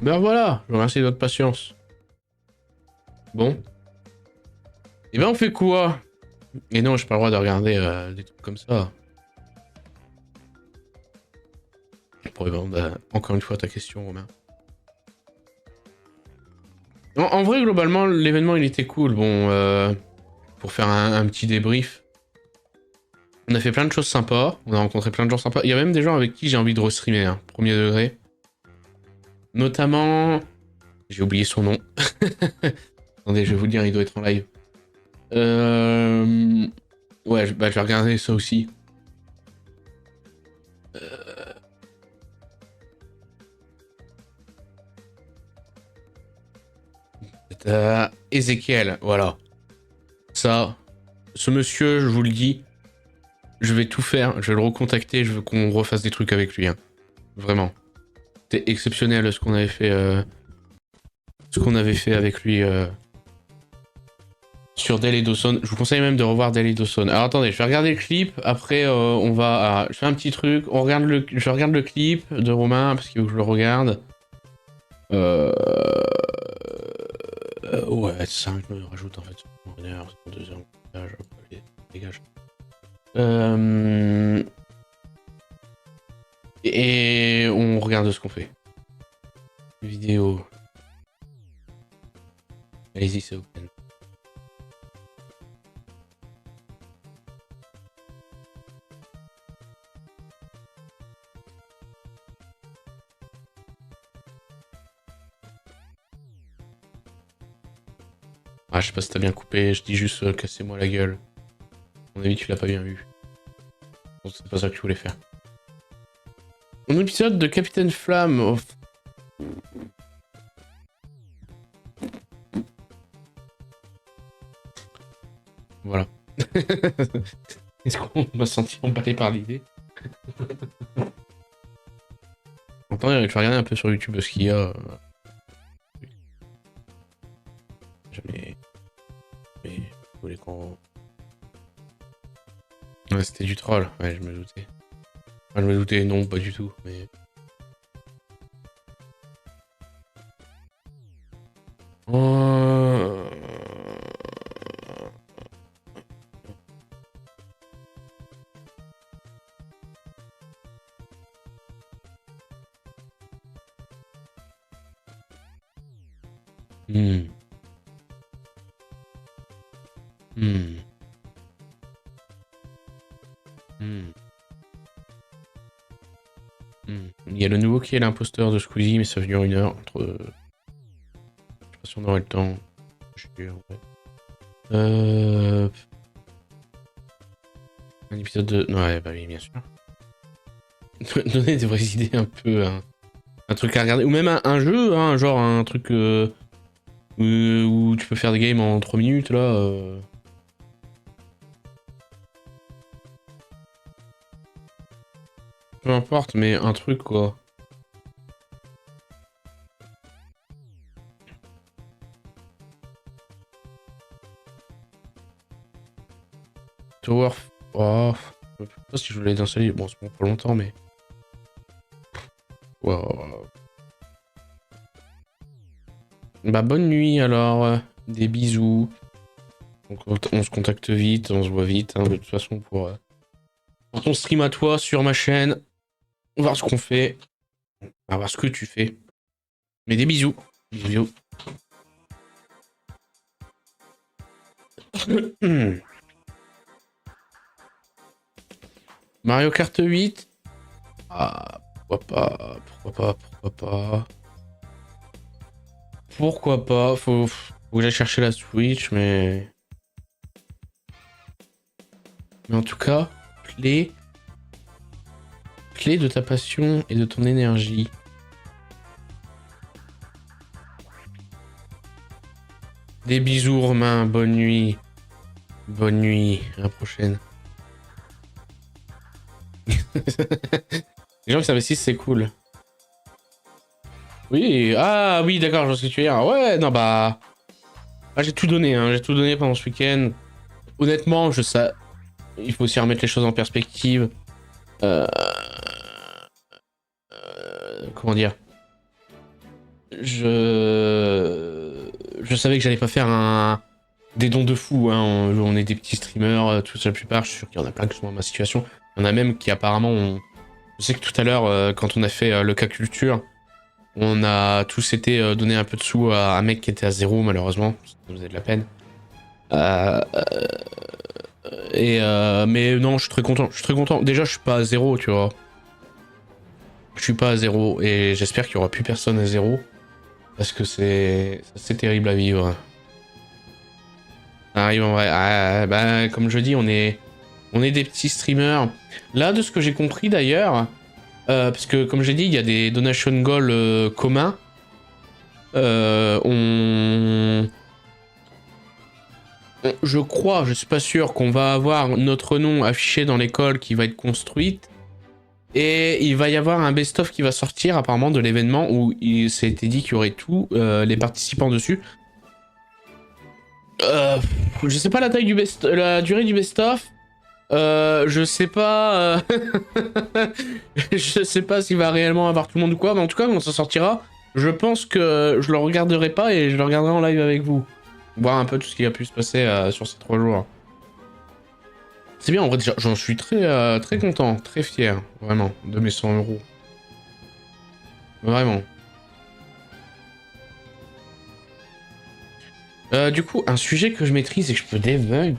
Ben voilà, je vous remercie de votre patience. Bon. Et ben on fait quoi? Et non, j'ai pas le droit de regarder des trucs comme ça. Pour répondre encore une fois à ta question, Romain. En vrai, globalement, l'événement il était cool. Bon, pour faire un petit débrief. On a fait plein de choses sympas. On a rencontré plein de gens sympas. Il y a même des gens avec qui j'ai envie de restreamer, hein, premier degré. Notamment. J'ai oublié son nom. Attendez, je vais vous le dire, il doit être en live. Ouais, je vais regarder ça aussi. Ezekiel, voilà. Ça, ce monsieur, je vous le dis, je vais tout faire, je vais le recontacter, je veux qu'on refasse des trucs avec lui. Hein. Vraiment. C'était exceptionnel ce qu'on avait fait, avec lui sur Dale et Dawson. Je vous conseille même de revoir Dale et Dawson. Alors attendez, je vais regarder le clip, après on va... je fais un petit truc, je regarde le clip de Romain, parce qu'il faut que je le regarde. Ouais, 5, je me rajoute en fait. 1 heure, 2 heures, dégage. Et on regarde ce qu'on fait. Vidéo. Allez-y, c'est open. Ah, je sais pas si t'as bien coupé, je dis juste cassez-moi la gueule. À mon avis, tu l'as pas bien vu. Bon, c'est pas ça que tu voulais faire. Un épisode de Capitaine Flamme. Oh. Voilà. Est-ce qu'on m'a senti emballé par l'idée? Attends, je vais regarder un peu sur YouTube ce qu'il y a. Jamais. Mais vous voulez qu'on... Ouais, c'était du troll, ouais, je me doutais. Enfin, je me doutais, non, pas du tout, mais... Hmm. Hmm. Hmm. Hmm. Il y a le nouveau qui est l'imposteur de Squeezie, mais ça dure 1 heure. Je sais pas si on aurait le temps. Je suis en vrai. Un épisode de... Ouais, bah oui, bien sûr. Donner des vraies idées un peu... un truc à regarder. Ou même un jeu, hein, genre un truc... où tu peux faire des games en 3 minutes, là. Peu importe, mais un truc, quoi. Tower... Oh... Je sais pas si je voulais l'installer. Bon, c'est bon pour longtemps, mais... Wow. Bah, bonne nuit, alors. Des bisous. On se contacte vite, on se voit vite, hein, de toute façon, pour ton stream à toi, sur ma chaîne. On va voir ce qu'on fait. On va voir ce que tu fais. Mais des bisous. Bisous. Mario Kart 8. Ah, pourquoi pas, pourquoi pas, pourquoi pas. Pourquoi pas, faut que j'aille chercher la Switch, mais... Mais en tout cas, clé de ta passion et de ton énergie. Des bisous, Romain, bonne nuit. Bonne nuit, à la prochaine. Les gens qui s'investissent, c'est cool. Oui, ah oui, d'accord, je vois ce que tu veux dire. Ouais, non, bah... Ah, j'ai tout donné, hein, j'ai tout donné pendant ce week-end. Honnêtement, je sais... Il faut aussi remettre les choses en perspective. Comment dire? je savais que j'allais pas faire des dons de fou, hein. On est des petits streamers, tous la plupart, je suis sûr qu'il y en a plein qui sont dans ma situation. Il y en a même qui apparemment ont... Je sais que tout à l'heure, quand on a fait le cas culture, on a tous été donner un peu de sous à un mec qui était à zéro, malheureusement. Ça nous faisait de la peine. Euh, mais non, je suis très content. Je suis très content. Déjà, je suis pas à zéro, tu vois. Je suis pas à zéro et j'espère qu'il y aura plus personne à zéro. Parce que c'est terrible à vivre. Ça arrive en vrai. Ah, bah, comme je dis, on est des petits streamers. Là, de ce que j'ai compris d'ailleurs, parce que comme j'ai dit, il y a des donation goals communs. Je crois, je suis pas sûr, qu'on va avoir notre nom affiché dans l'école qui va être construite. Et il va y avoir un best-of qui va sortir apparemment de l'événement où il s'est été dit qu'il y aurait tous les participants dessus. Je sais pas la taille du la durée du best-of. Je sais pas. Je sais pas s'il va réellement avoir tout le monde ou quoi, mais en tout cas, quand ça sortira, je pense que je le regarderai pas et je le regarderai en live avec vous. Voir un peu tout ce qui a pu se passer sur ces 3 jours. C'est bien, en vrai, déjà, j'en suis très content, très fier, vraiment, de mes 100 €. Vraiment. Du coup, un sujet que je maîtrise et que je peux debug.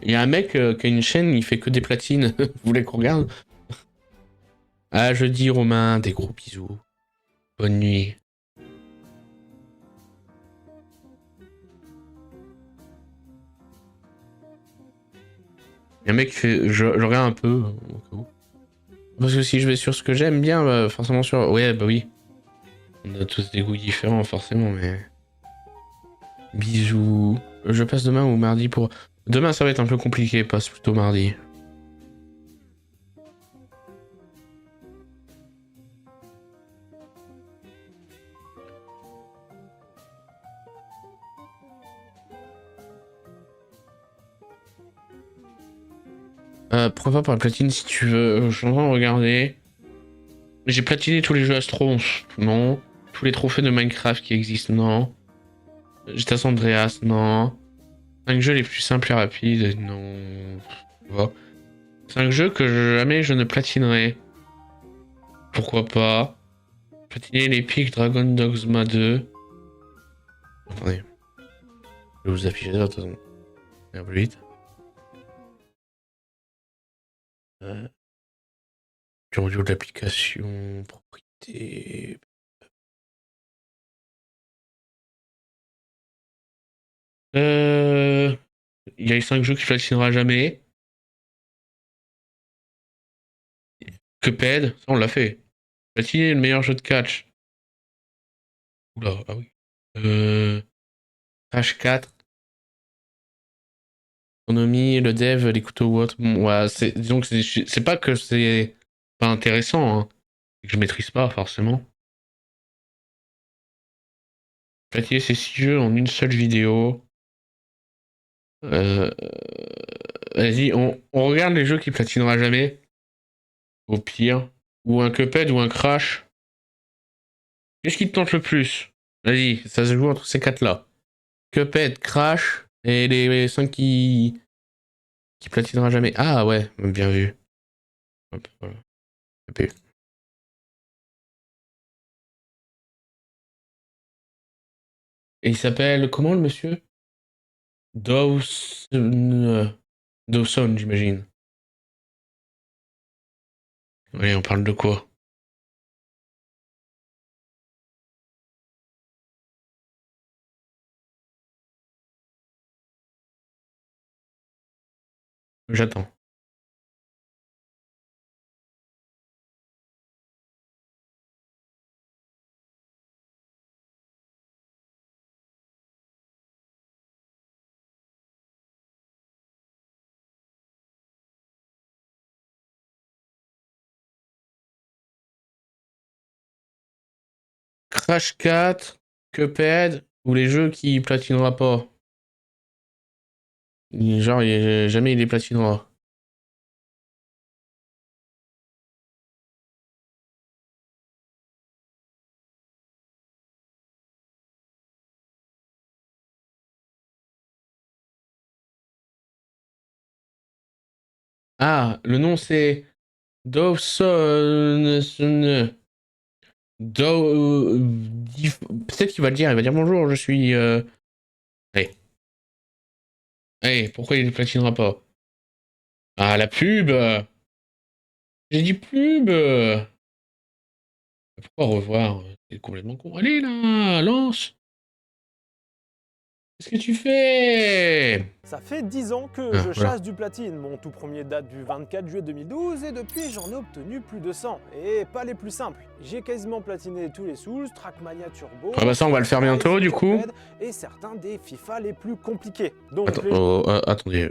Il y a un mec qui a une chaîne, il fait que des platines. Vous voulez qu'on regarde? Ah, jeudi, Romain, des gros bisous. Bonne nuit. Il y a un mec qui fait. Je regarde un peu, au cas où. Parce que si je vais sur ce que j'aime bien, bah, forcément sur. Ouais, bah oui. On a tous des goûts différents, forcément, mais. Bisous. Je passe demain ou mardi pour. Demain, ça va être un peu compliqué, passe plutôt mardi. Pourquoi pas pour la platine si tu veux. Je suis en train de regarder. J'ai platiné tous les jeux Astro. Non. Tous les trophées de Minecraft qui existent. Non. GTA San Andreas. Non. 5 jeux les plus simples et rapides. Non. Voilà. 5 jeux que jamais je ne platinerai. Pourquoi pas. Platiner l'Epic Dragon Dogma 2. Attendez. Je vais vous afficher ça de toute façon. Un peu vite. Du audio de l'application. Propriété. Il y a les 5 jeux que je platinerai jamais. Cuphead, ça on l'a fait. Platiner le meilleur jeu de catch. Oula, ah oui. Crash 4. Autonomie, le dev, les couteaux ou autre. Bon, ouais, disons que c'est pas que c'est pas intéressant, hein. C'est que je maîtrise pas forcément. Platiner ces 6 jeux en une seule vidéo. Euh, Vas-y, on regarde les jeux qui platinera jamais. Au pire. Ou un Cuphead ou un Crash. Qu'est-ce qui te tente le plus? Vas-y, ça se joue entre ces 4-là. Cuphead, Crash et les 5 qui platinera jamais. Ah ouais, bien vu. Hop, voilà. EP. Et il s'appelle comment le monsieur? Dawson. Dawson, j'imagine. Oui, on parle de quoi? J'attends. Crash 4, Cuphead. Ou les jeux qui platinera pas. Genre, jamais il les platinera. Ah, le nom c'est Dawson. Peut-être qu'il va le dire, il va dire bonjour, je suis. Allez. Allez, pourquoi il ne platinera pas? Ah, la pub! J'ai dit pub! Pourquoi revoir? C'est complètement con. Allez là, lance! Qu'est-ce que tu fais? Ça fait 10 ans que Ah, je voilà. chasse du platine. Mon tout premier date du 24 juillet 2012 et depuis j'en ai obtenu plus de 100. Et pas les plus simples. J'ai quasiment platiné tous les Souls, Trackmania Turbo, Ah bah ça, on va le faire bientôt, du coup. Cuphead et certains des FIFA les plus compliqués. Donc Attends, attendez.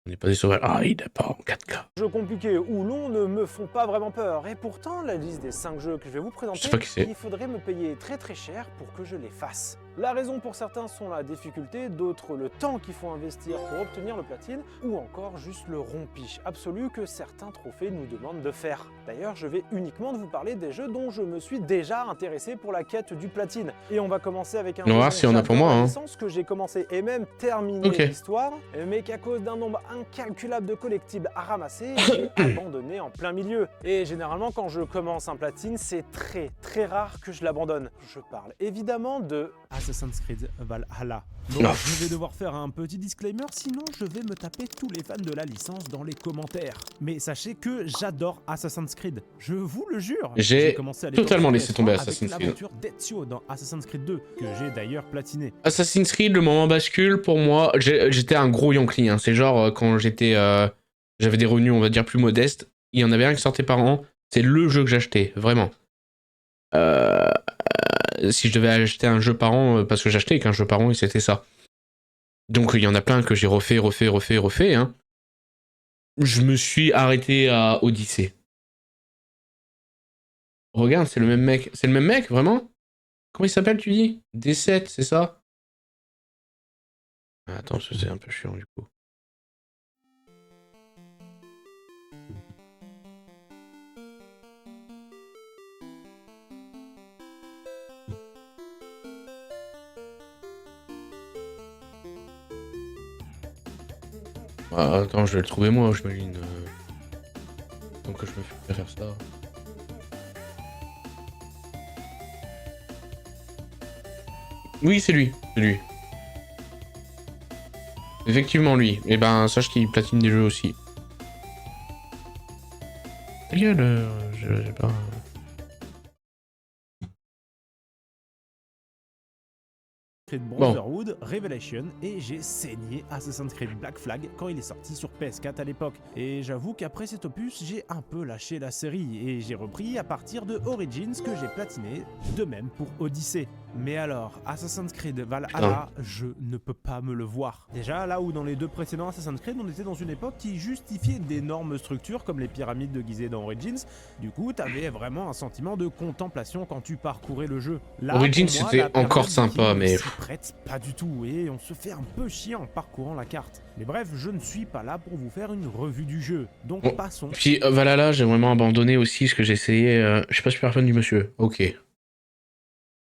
On n'est pas des sauvages. Ah, il n'est pas en 4K. les jeux compliqués ou longs ne me font pas vraiment peur. Et pourtant, la liste des 5 jeux que je vais vous présenter, Je sais pas qui c'est. il faudrait me payer très cher pour que je les fasse. La raison pour certains sont la difficulté, d'autres le temps qu'il faut investir pour obtenir le platine, ou encore juste le rompiche absolu que certains trophées nous demandent de faire. D'ailleurs, je vais uniquement vous parler des jeux dont je me suis déjà intéressé pour la quête du platine. Et on va commencer avec un On va jeu voir dont si on a pour j'adore moi, la hein. licence, que j'ai commencé et même terminé Ok. l'histoire, mais qu'à cause d'un nombre incalculable de collectibles à ramasser, j'ai abandonné en plein milieu. Et généralement, quand je commence un platine, c'est très rare que je l'abandonne. Je parle évidemment de Assassin's Creed Valhalla. Bon, Oh. je vais devoir faire un petit disclaimer, sinon je vais me taper tous les fans de la licence dans les commentaires. Mais sachez que j'adore Assassin's Creed, je vous le jure. J'ai commencé à l'époque totalement sur laissé PS3 tomber avec Assassin's Creed. l'aventure d'Ezio dans Assassin's Creed 2, que j'ai d'ailleurs platiné. Assassin's Creed, le moment bascule, pour moi, j'étais un gros Yankee. Hein. C'est genre, quand j'avais des revenus, on va dire, plus modestes, il y en avait un qui sortait par an, c'est le jeu que j'achetais, vraiment. Si je devais acheter un jeu par an, parce que j'achetais qu'un jeu par an, et c'était ça. Donc il y en a plein que j'ai refait, hein. Je me suis arrêté à Odyssey. Regarde, c'est le même mec. C'est le même mec, vraiment? Comment il s'appelle, tu dis? D7, c'est ça? Attends, c'est un peu chiant, du coup. Ah, attends, je vais le trouver moi, j'imagine. Tant que je me fais faire ça. Oui, c'est lui. C'est lui. Effectivement, lui. Et ben, sache qu'il platine des jeux aussi. Ta gueule, j'ai pas... Creed Brotherhood, Revelation, et j'ai saigné Assassin's Creed Black Flag quand il est sorti sur PS4 à l'époque. Et j'avoue qu'après cet opus, j'ai un peu lâché la série et j'ai repris à partir de Origins que j'ai platiné, de même pour Odyssey. Mais alors, Assassin's Creed Valhalla, je ne peux pas me le voir. Déjà, là où dans les deux précédents Assassin's Creed, on était dans une époque qui justifiait d'énormes structures comme les pyramides de Gizeh dans Origins, du coup, t'avais vraiment un sentiment de contemplation quand tu parcourais le jeu. Là, Origins, pour moi, c'était la période encore sympa, viking mais... s'y prête pas du tout et on se fait un peu chier en parcourant la carte. Mais bref, je ne suis pas là pour vous faire une revue du jeu, donc Bon. passons. Puis Valhalla, j'ai vraiment abandonné aussi ce que j'ai essayé. Je suis pas super fan du monsieur. Ok.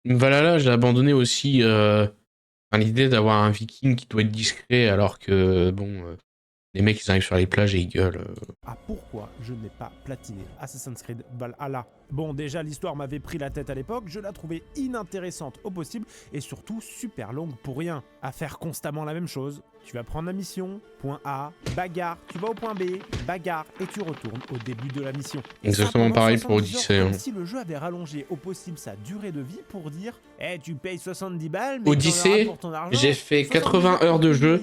Valhalla, j'ai abandonné aussi l'idée d'avoir un viking qui doit être discret alors que, bon, les mecs ils arrivent sur les plages et ils gueulent. Ah, pourquoi je n'ai pas platiné Assassin's Creed Valhalla? Bon, déjà l'histoire m'avait pris la tête à l'époque, je la trouvais inintéressante au possible et surtout super longue pour rien. À faire constamment la même chose. Tu vas prendre la mission, point A, bagarre, tu vas au point B, bagarre et tu retournes au début de la mission. Et Exactement ça, pendant pareil pour 70 Odyssey. heures, Hein. comme si le jeu avait rallongé au possible sa durée de vie pour dire tu payes 70 balles, mais Odyssey, pour ton argent, j'ai fait 80 heures de jeu.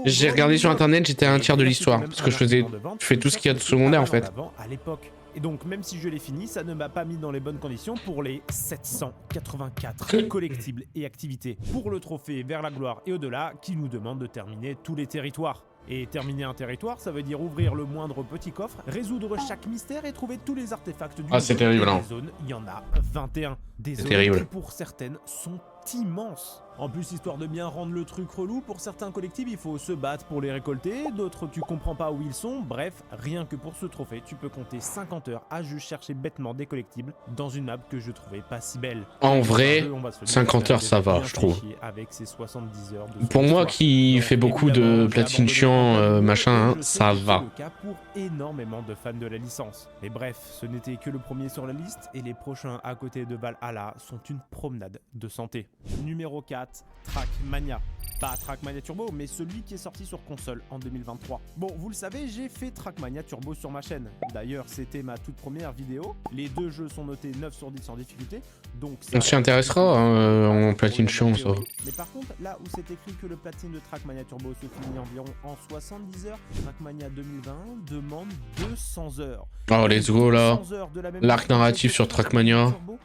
J'ai regardé sur internet, j'étais à un tiers de l'histoire. Parce que je fais tout ce qu'il y a de secondaire en fait. À l'époque. Et donc, même si je l'ai fini, ça ne m'a pas mis dans les bonnes conditions pour les 784 collectibles et activités pour le trophée vers la gloire et au-delà qui nous demande de terminer tous les territoires. Et terminer un territoire, ça veut dire ouvrir le moindre petit coffre, résoudre chaque mystère et trouver tous les artefacts du Ah, c'est jeu. terrible, Et non. des zones, il y en a 21. Des zones terrible. qui pour certaines sont immenses. En plus, histoire de bien rendre le truc relou, pour certains collectibles, il faut se battre pour les récolter, d'autres tu comprends pas où ils sont, bref, rien que pour ce trophée, tu peux compter 50 heures à juste chercher bêtement des collectibles dans une map que je trouvais pas si belle. En vrai, On va se le dire, 50 heures, ça va, bien je trouve. fait chier avec ses 70 heures de Pour moi histoire. qui Donc, fait beaucoup de évidemment, j'ai platine abandonné chiant, un tas de jeux, machin, et hein, je sais ça que va. c'est le cas pour énormément de fans de la licence. Mais bref, ce n'était que le premier sur la liste, et les prochains à côté de Valhalla sont une promenade de santé. Numéro 4, Trackmania. Pas Trackmania Turbo, mais celui qui est sorti sur console en 2023. Bon, vous le savez, j'ai fait Trackmania Turbo sur ma chaîne. D'ailleurs, c'était ma toute première vidéo. Les deux jeux sont notés 9 sur 10 en difficulté, donc ça... On s'y intéressera hein, en platine chiant, ça. Mais par contre, là où c'est écrit que le platine de Trackmania Turbo se finit environ en 70 heures, Trackmania 2020 demande 200 heures. Oh, let's go là. 200 heures de la même L'arc difficulté narratif que sur Trackmania. Turbo?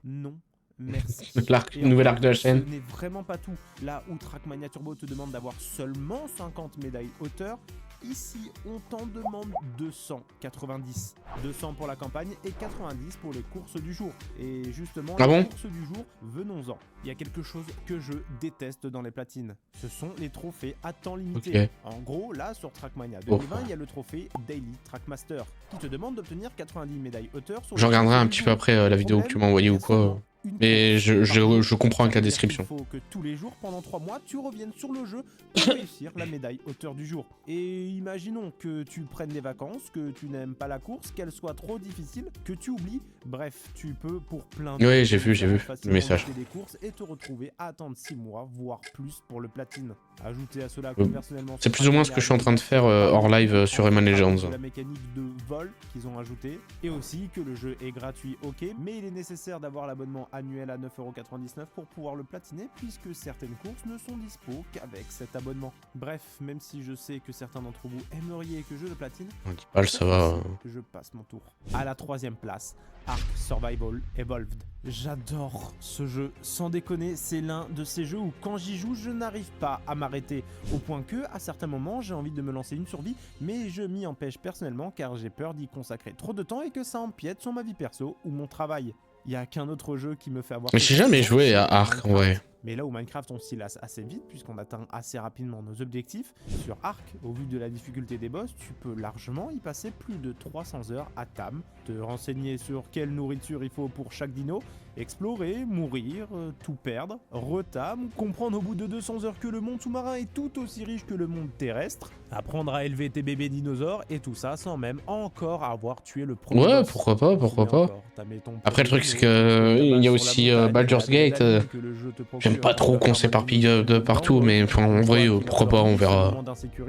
Non. Merci. L'arc, Et en nouvel fait, arc de la chaîne. Ce n'est vraiment pas tout. Là où Trackmania Turbo te demande d'avoir seulement 50 médailles hauteur, ici on t'en demande 290. 200 pour la campagne et 90 pour les courses du jour. Et justement, Ah les bon courses du jour, venons-en. Il y a quelque chose que je déteste dans les platines. Ce sont les trophées à temps limité. Ok. En gros, là sur Trackmania Oh. 2020, il y a le trophée Daily Trackmaster qui te demande d'obtenir 90 médailles hauteur sur Je regarderai un petit peu après la Le vidéo que tu problème, m'as envoyée il y ou a quoi. seulement une Mais course je par comprends avec la jour. description. Il faut que tous les jours, pendant 3 mois, tu reviennes sur le jeu pour réussir la médaille hauteur du jour. Et imaginons que tu prennes des vacances, que tu n'aimes pas la course, qu'elle soit trop difficile, que tu oublies. Bref, tu peux pour plein de Ouais, j'ai vu facilement le message. louper des courses et te retrouver à attendre 6 mois, voire plus pour le platine. Ajoutez à cela que personnellement... C'est plus ou moins ce que je suis en train de faire hors live sur Rayman Legends. La mécanique de vol qu'ils ont ajouté et aussi que le jeu est gratuit, ok, mais il est nécessaire d'avoir l'abonnement annuel à 9,99€ pour pouvoir le platiner puisque certaines courses ne sont dispo qu'avec cet abonnement. Bref, même si je sais que certains d'entre vous aimeriez que je le platine, On dit pas, ça va. je passe mon tour. À la 3ème place, Ark Survival Evolved. J'adore ce jeu, sans déconner, c'est l'un de ces jeux où quand j'y joue, je n'arrive pas à m'arrêter. Au point que, à certains moments, j'ai envie de me lancer une survie, mais je m'y empêche personnellement car j'ai peur d'y consacrer trop de temps et que ça empiète sur ma vie perso ou mon travail. Il y a qu'un autre jeu qui me fait avoir... J'ai jamais joué à Ark en vrai. Mais là où Minecraft on s'y lasse assez vite puisqu'on atteint assez rapidement nos objectifs, sur Ark, au vu de la difficulté des boss, tu peux largement y passer plus de 300 heures à Tam, te renseigner sur quelle nourriture il faut pour chaque dino, explorer, mourir, tout perdre, retam, comprendre au bout de 200 heures que le monde sous-marin est tout aussi riche que le monde terrestre, apprendre à élever tes bébés dinosaures et tout ça sans même encore avoir tué le premier Ouais, boss. pourquoi pas, pourquoi Mais pas. encore, tamé ton Après, le truc, premier c'est dino, que tu te il y a tabasses sur aussi la montagne, Baldur's la Gate. adrénaline que le jeu te procure, J'aime pas trop qu'on la s'éparpille harmonie de partout, mais enfin, en vrai, pourquoi pas, on verra.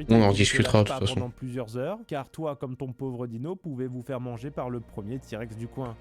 On en discutera de toute façon. Pendant plusieurs heures, car toi, comme ton pauvre dino, pouvez vous faire manger par le premier T-Rex du coin.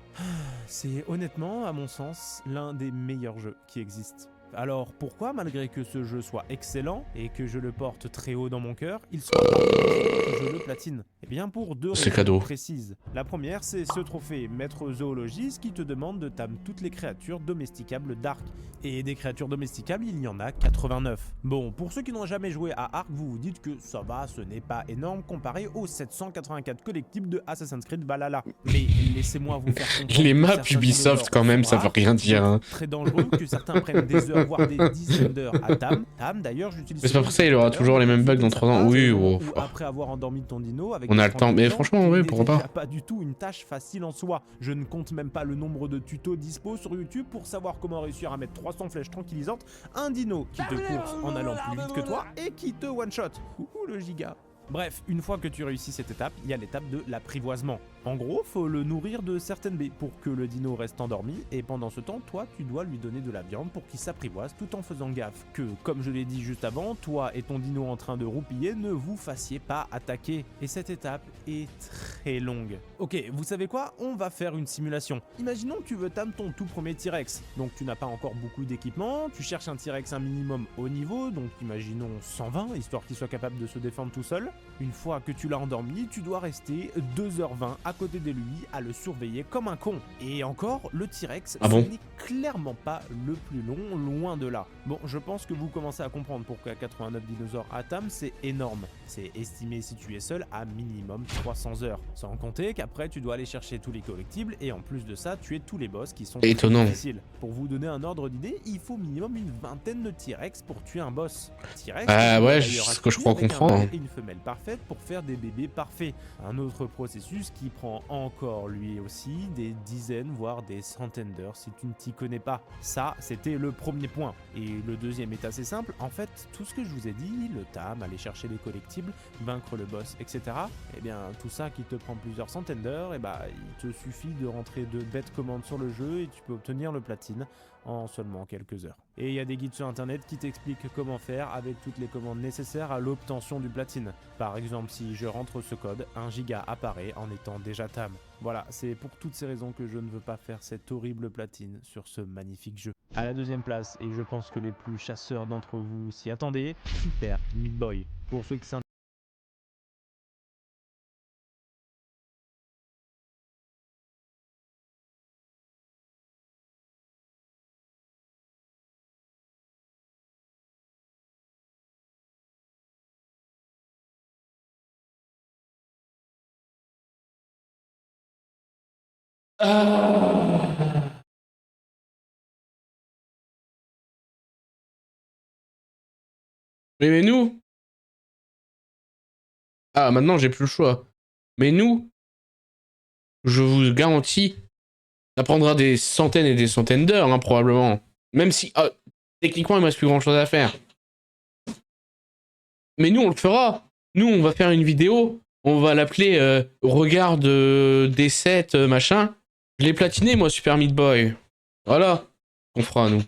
C'est honnêtement, à mon sens, l'un des meilleurs jeux qui existent. Alors pourquoi, malgré que ce jeu soit excellent et que je le porte très haut dans mon cœur, il soit pas que je le platine? Eh bien pour deux C'est raisons cadeau. précises. La première, c'est ce trophée Maître Zoologiste qui te demande de tam toutes les créatures domesticables d'Ark. Et des créatures domesticables, il y en a 89. Bon, pour ceux qui n'ont jamais joué à Ark, vous vous dites que ça va, ce n'est pas énorme comparé aux 784 collectibles de Assassin's Creed Valhalla. Mais laissez-moi vous faire comprendre Les que maps certains Ubisoft, dinosaures quand même, sont ça veut rares, rien dire. Hein. très dangereux, que certains prennent des heures, voire des dizaines d'heures à Tam. Tam, d'ailleurs, j'utilise... Mais c'est pas pour ça, il aura toujours les mêmes bugs dans 3 ans. Oui, ou oh. après avoir endormi ton dino avec... On a des le temps, mais franchement, qui ouais, n'est pourquoi déjà pas. pas du tout une tâche facile en soi. Je ne compte même pas le nombre de tutos dispo sur YouTube pour savoir comment réussir à mettre 300 flèches tranquillisantes, un dino qui te course en allant plus vite que toi et qui te one-shot. Ouhou le giga. Bref, une fois que tu réussis cette étape, il y a l'étape de l'apprivoisement. En gros, faut le nourrir de certaines baies pour que le dino reste endormi et pendant ce temps, toi, tu dois lui donner de la viande pour qu'il s'apprivoise tout en faisant gaffe que, comme je l'ai dit juste avant, toi et ton dino en train de roupiller ne vous fassiez pas attaquer. Et cette étape est très longue. Ok, vous savez quoi? On va faire une simulation. Imaginons que tu veux tam ton tout premier T-Rex. Donc tu n'as pas encore beaucoup d'équipement, tu cherches un T-Rex un minimum haut niveau, donc imaginons 120, histoire qu'il soit capable de se défendre tout seul. Une fois que tu l'as endormi, tu dois rester 2h20 à côté de lui à le surveiller comme un con. Et encore, le T-Rex, Ah bon? ce n'est clairement pas le plus long, loin de là. Bon, je pense que vous commencez à comprendre pourquoi 89 dinosaures à Tam, c'est énorme. C'est estimé si tu es seul à minimum 300 heures. Sans compter qu'après, tu dois aller chercher tous les collectibles et en plus de ça, tuer tous les boss qui sont très Étonnant. difficiles. Pour vous donner un ordre d'idée, il faut minimum une vingtaine de T-Rex pour tuer un boss. T-Rex, Ah ouais, d'ailleurs ce que je crois avec un comprendre. mâle et une femelle parfaite pour faire des bébés parfaits. Un autre processus qui prend encore lui aussi des dizaines voire des centaines d'heures si tu ne t'y connais pas. Ça, c'était le premier point. Et le deuxième est assez simple. En fait, tout ce que je vous ai dit, le tam, aller chercher les collectibles, vaincre le boss, etc. Eh bien, tout ça qui te prend plusieurs centaines d'heures, eh ben, il te suffit de rentrer de bêtes commandes sur le jeu et tu peux obtenir le platine en seulement quelques heures. Et il y a des guides sur internet qui t'expliquent comment faire avec toutes les commandes nécessaires à l'obtention du platine. Par exemple, si je rentre ce code, 1 giga apparaît en étant déjà tam. Voilà, c'est pour toutes ces raisons que je ne veux pas faire cette horrible platine sur ce magnifique jeu. À la deuxième place, et je pense que les plus chasseurs d'entre vous s'y attendaient, Super Meat Boy. Pour ceux qui s'intéressent Ah. Mais nous? Ah, maintenant j'ai plus le choix. Mais nous, je vous garantis, ça prendra des centaines et des centaines d'heures, hein, probablement. Même si, techniquement, il me reste plus grand chose à faire. Mais nous, on le fera. Nous, on va faire une vidéo. On va l'appeler Regarde des 7 machin. Je l'ai platiné, moi, Super Meat Boy. Voilà. On fera, nous.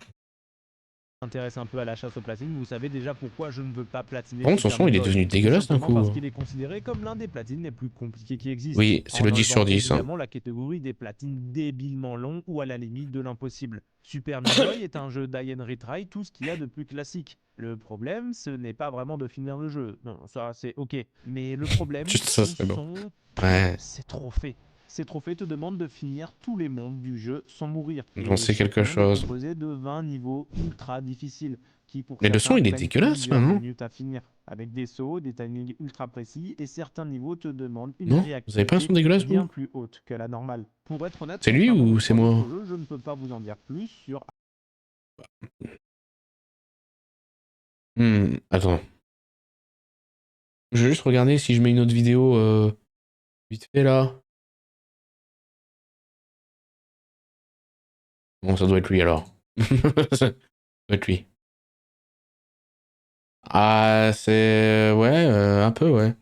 s'intéresse un peu à la chasse aux platines, vous savez déjà pourquoi je ne veux pas platiner. Par contre, son Super son, il Meat est Boy. devenu dégueulasse d'un Simplement coup. parce qu'il est considéré comme l'un des platines les plus compliqués qui existent. Oui, c'est En le 10 sur enlevant 10. Hein. évidemment la catégorie des platines débilement longs ou à la limite de l'impossible. Super Meat Boy est un jeu die and retry, tout ce qu'il y a de plus classique. Le problème, ce n'est pas vraiment de finir le jeu. Non, ça c'est ok. Mais le problème, Juste ça, ce c'est bon. sont Ouais. ces trophées. Ces trophées te demandent de finir tous les mondes du jeu sans mourir. J'en sais chaque quelque monde est chose. composé de 20 niveaux ultra difficiles. Qui pour Mais le son, certains il est prennent dégueulasse, plusieurs maintenant. minutes à finir, avec des sauts, des timings ultra précis, et certains niveaux te demandent une Non, vous avez pas un réactivité son dégueulasse, bien vous? plus haute que la normale. Pour être honnête, C'est lui contrairement ou aux c'est trois moi? autres jeux, je ne peux pas vous en dire plus sur... Attends. Je vais juste regarder si je mets une autre vidéo vite fait là. Bon, ça doit être lui alors. Ça doit être lui. Ah, c'est... Ouais, un peu, ouais.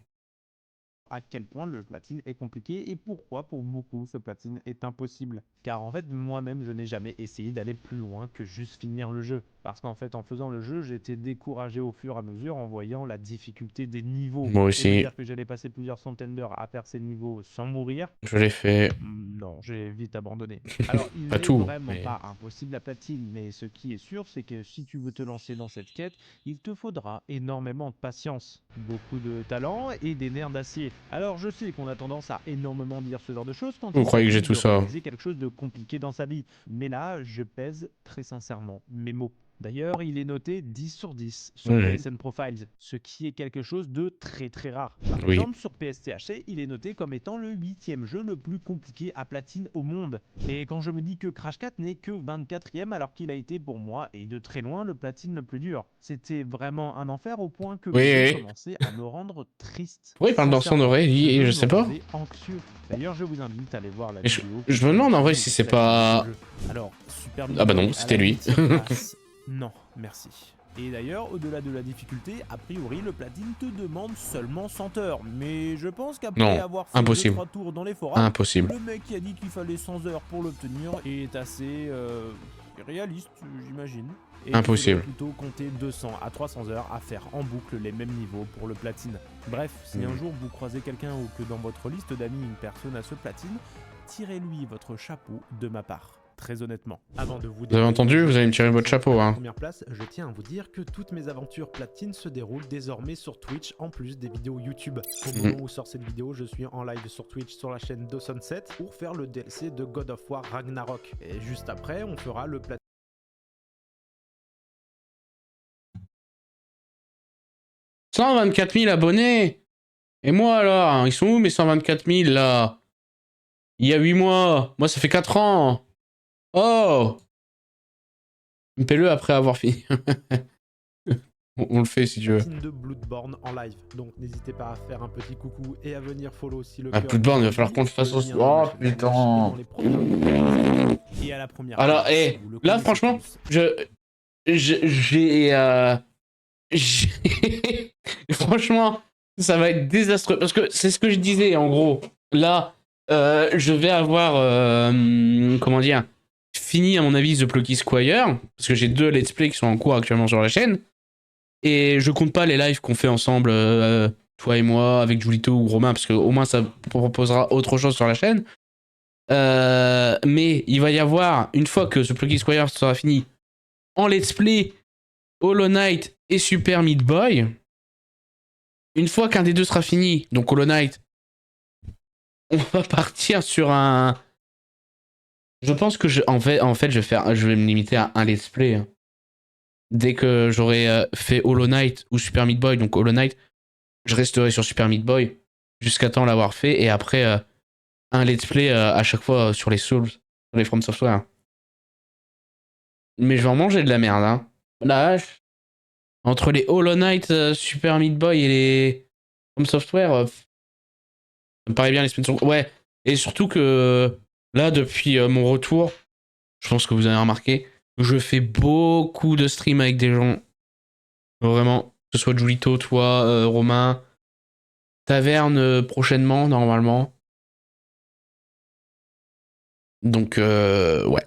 à quel point le platine est compliqué et pourquoi pour beaucoup ce platine est impossible. Car en fait moi-même je n'ai jamais essayé d'aller plus loin que juste finir le jeu. Parce qu'en fait en faisant le jeu j'étais découragé au fur et à mesure en voyant la difficulté des niveaux. Moi Et de aussi, dire que j'allais passer plusieurs centaines d'heures à faire ces niveaux sans mourir, je l'ai fait. non, j'ai vite abandonné. Alors, il Pas n'est tout, vraiment mais... pas impossible la platine, mais ce qui est sûr, c'est que si tu veux te lancer dans cette quête, il te faudra énormément de patience, beaucoup de talent et des nerfs d'acier. Alors, je sais qu'on a tendance à énormément dire ce genre de choses quand Vous il croyez que j'ai s'agit tout de ça? réaliser quelque chose de compliqué dans sa vie. Mais là, je pèse très sincèrement mes mots. D'ailleurs, il est noté 10 sur 10 sur Oui. PSN Profiles, ce qui est quelque chose de très très rare. Par Oui. exemple, sur PSTHC, il est noté comme étant le 8e jeu le plus compliqué à platine au monde. Et quand je me dis que Crash 4 n'est que 24e alors qu'il a été pour moi, et de très loin, le platine le plus dur. C'était vraiment un enfer au point que Oui, le jeu oui. commençait à me rendre triste. Pourquoi il parle dans son Sincèrement, oreille? le jeu Je sais me pas. rendait anxieux. D'ailleurs, je vous invite à aller voir la Mais vidéo. je me demande en vrai si c'est pas... Alors, Super Ah bah Meat non, Boy c'était à la lui. 8e place. Non, merci. Et d'ailleurs, au-delà de la difficulté, a priori, le platine te demande seulement 100 heures. Mais je pense qu'après Non, avoir fait impossible. 2-3 tours dans les forums, Impossible. le mec qui a dit qu'il fallait 100 heures pour l'obtenir est assez réaliste, j'imagine. Et Impossible. il faudrait plutôt compter 200 à 300 heures à faire en boucle les mêmes niveaux pour le platine. Bref, si un jour vous croisez quelqu'un ou que dans votre liste d'amis une personne a ce platine, tirez-lui votre chapeau de ma part. très honnêtement. Avant de Vous avez entendu, vous allez me tirer votre chapeau, hein. Première place, je tiens à vous dire que toutes mes aventures platine se déroulent désormais sur Twitch en plus des vidéos YouTube. Au moment où sort cette vidéo, je suis en live sur Twitch sur la chaîne Dawson7 pour faire le DLC de God of War Ragnarok. Et juste après, on fera le platine. 124 000 abonnés. Et moi alors, ils sont où mes 124 000 là? Il y a 8 mois. Moi ça fait 4 ans. Oh, fais-le après avoir fini. On le fait si tu veux. De Bloodborne en live. Donc n'hésitez pas à faire un petit coucou et à venir follow si le Ah, Bloodborne, il va falloir qu'on le fasse aussi. Oh putain. Et à la première. Alors, là franchement, franchement, ça va être désastreux. Parce que c'est ce que je disais, en gros. Là, je vais avoir, comment dire, fini, à mon avis, The Plucky Squire. Parce que j'ai 2 let's play qui sont en cours actuellement sur la chaîne. Et je compte pas les lives qu'on fait ensemble, toi et moi, avec Julito ou Romain, parce qu'au moins ça proposera autre chose sur la chaîne. Mais il va y avoir, une fois que The Plucky Squire sera fini, en let's play, Hollow Knight et Super Meat Boy. Une fois qu'un des deux sera fini, donc Hollow Knight, on va partir sur un... Je pense que en fait je vais me limiter à un let's play. Hein. Dès que j'aurai fait Hollow Knight ou Super Meat Boy, donc Hollow Knight, je resterai sur Super Meat Boy jusqu'à temps l'avoir fait, et après un let's play à chaque fois sur les Souls, sur les From Software. Mais je vais en manger de la merde, hein. La vache. Entre les Hollow Knight, Super Meat Boy et les From Software, ça me paraît bien les semaines sont... Ouais, et surtout que là, depuis mon retour, je pense que vous avez remarqué, je fais beaucoup de streams avec des gens. Vraiment, que ce soit Julito, toi, Romain. Taverne prochainement, normalement. Donc, ouais.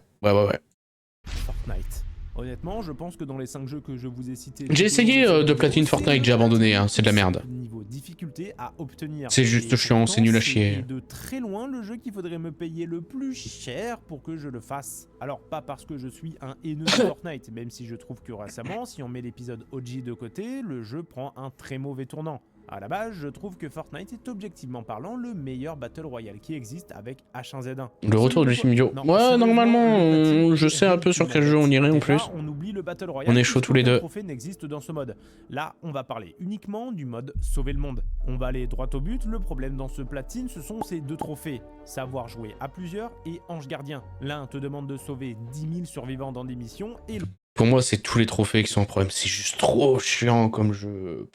Fortnite. Honnêtement, je pense que dans les 5 jeux que je vous ai cités... J'ai essayé de platine Fortnite, j'ai abandonné, hein, c'est de la merde. Niveau difficulté à obtenir. C'est juste chiant, c'est nul à chier. C'est de très loin le jeu qu'il faudrait me payer le plus cher pour que je le fasse. Alors pas parce que je suis un haineux de Fortnite, même si je trouve que récemment, si on met l'épisode OG de côté, le jeu prend un très mauvais tournant. À la base, je trouve que Fortnite est objectivement parlant le meilleur Battle Royale qui existe avec H1Z1. Le retour du Simio. Ouais, normalement, je sais un peu sur quel jeu on irait en plus. On oublie le Battle Royale. On est chaud tous les deux. Trophée n'existe dans ce mode. Là, on va parler uniquement du mode sauver le monde. On va aller droit au but. Le problème dans ce platine, ce sont ces 2 trophées. Savoir jouer à plusieurs et ange gardien. L'un te demande de sauver 10 000 survivants dans des missions et... Pour moi, c'est tous les trophées qui sont un problème. C'est juste trop chiant comme jeu.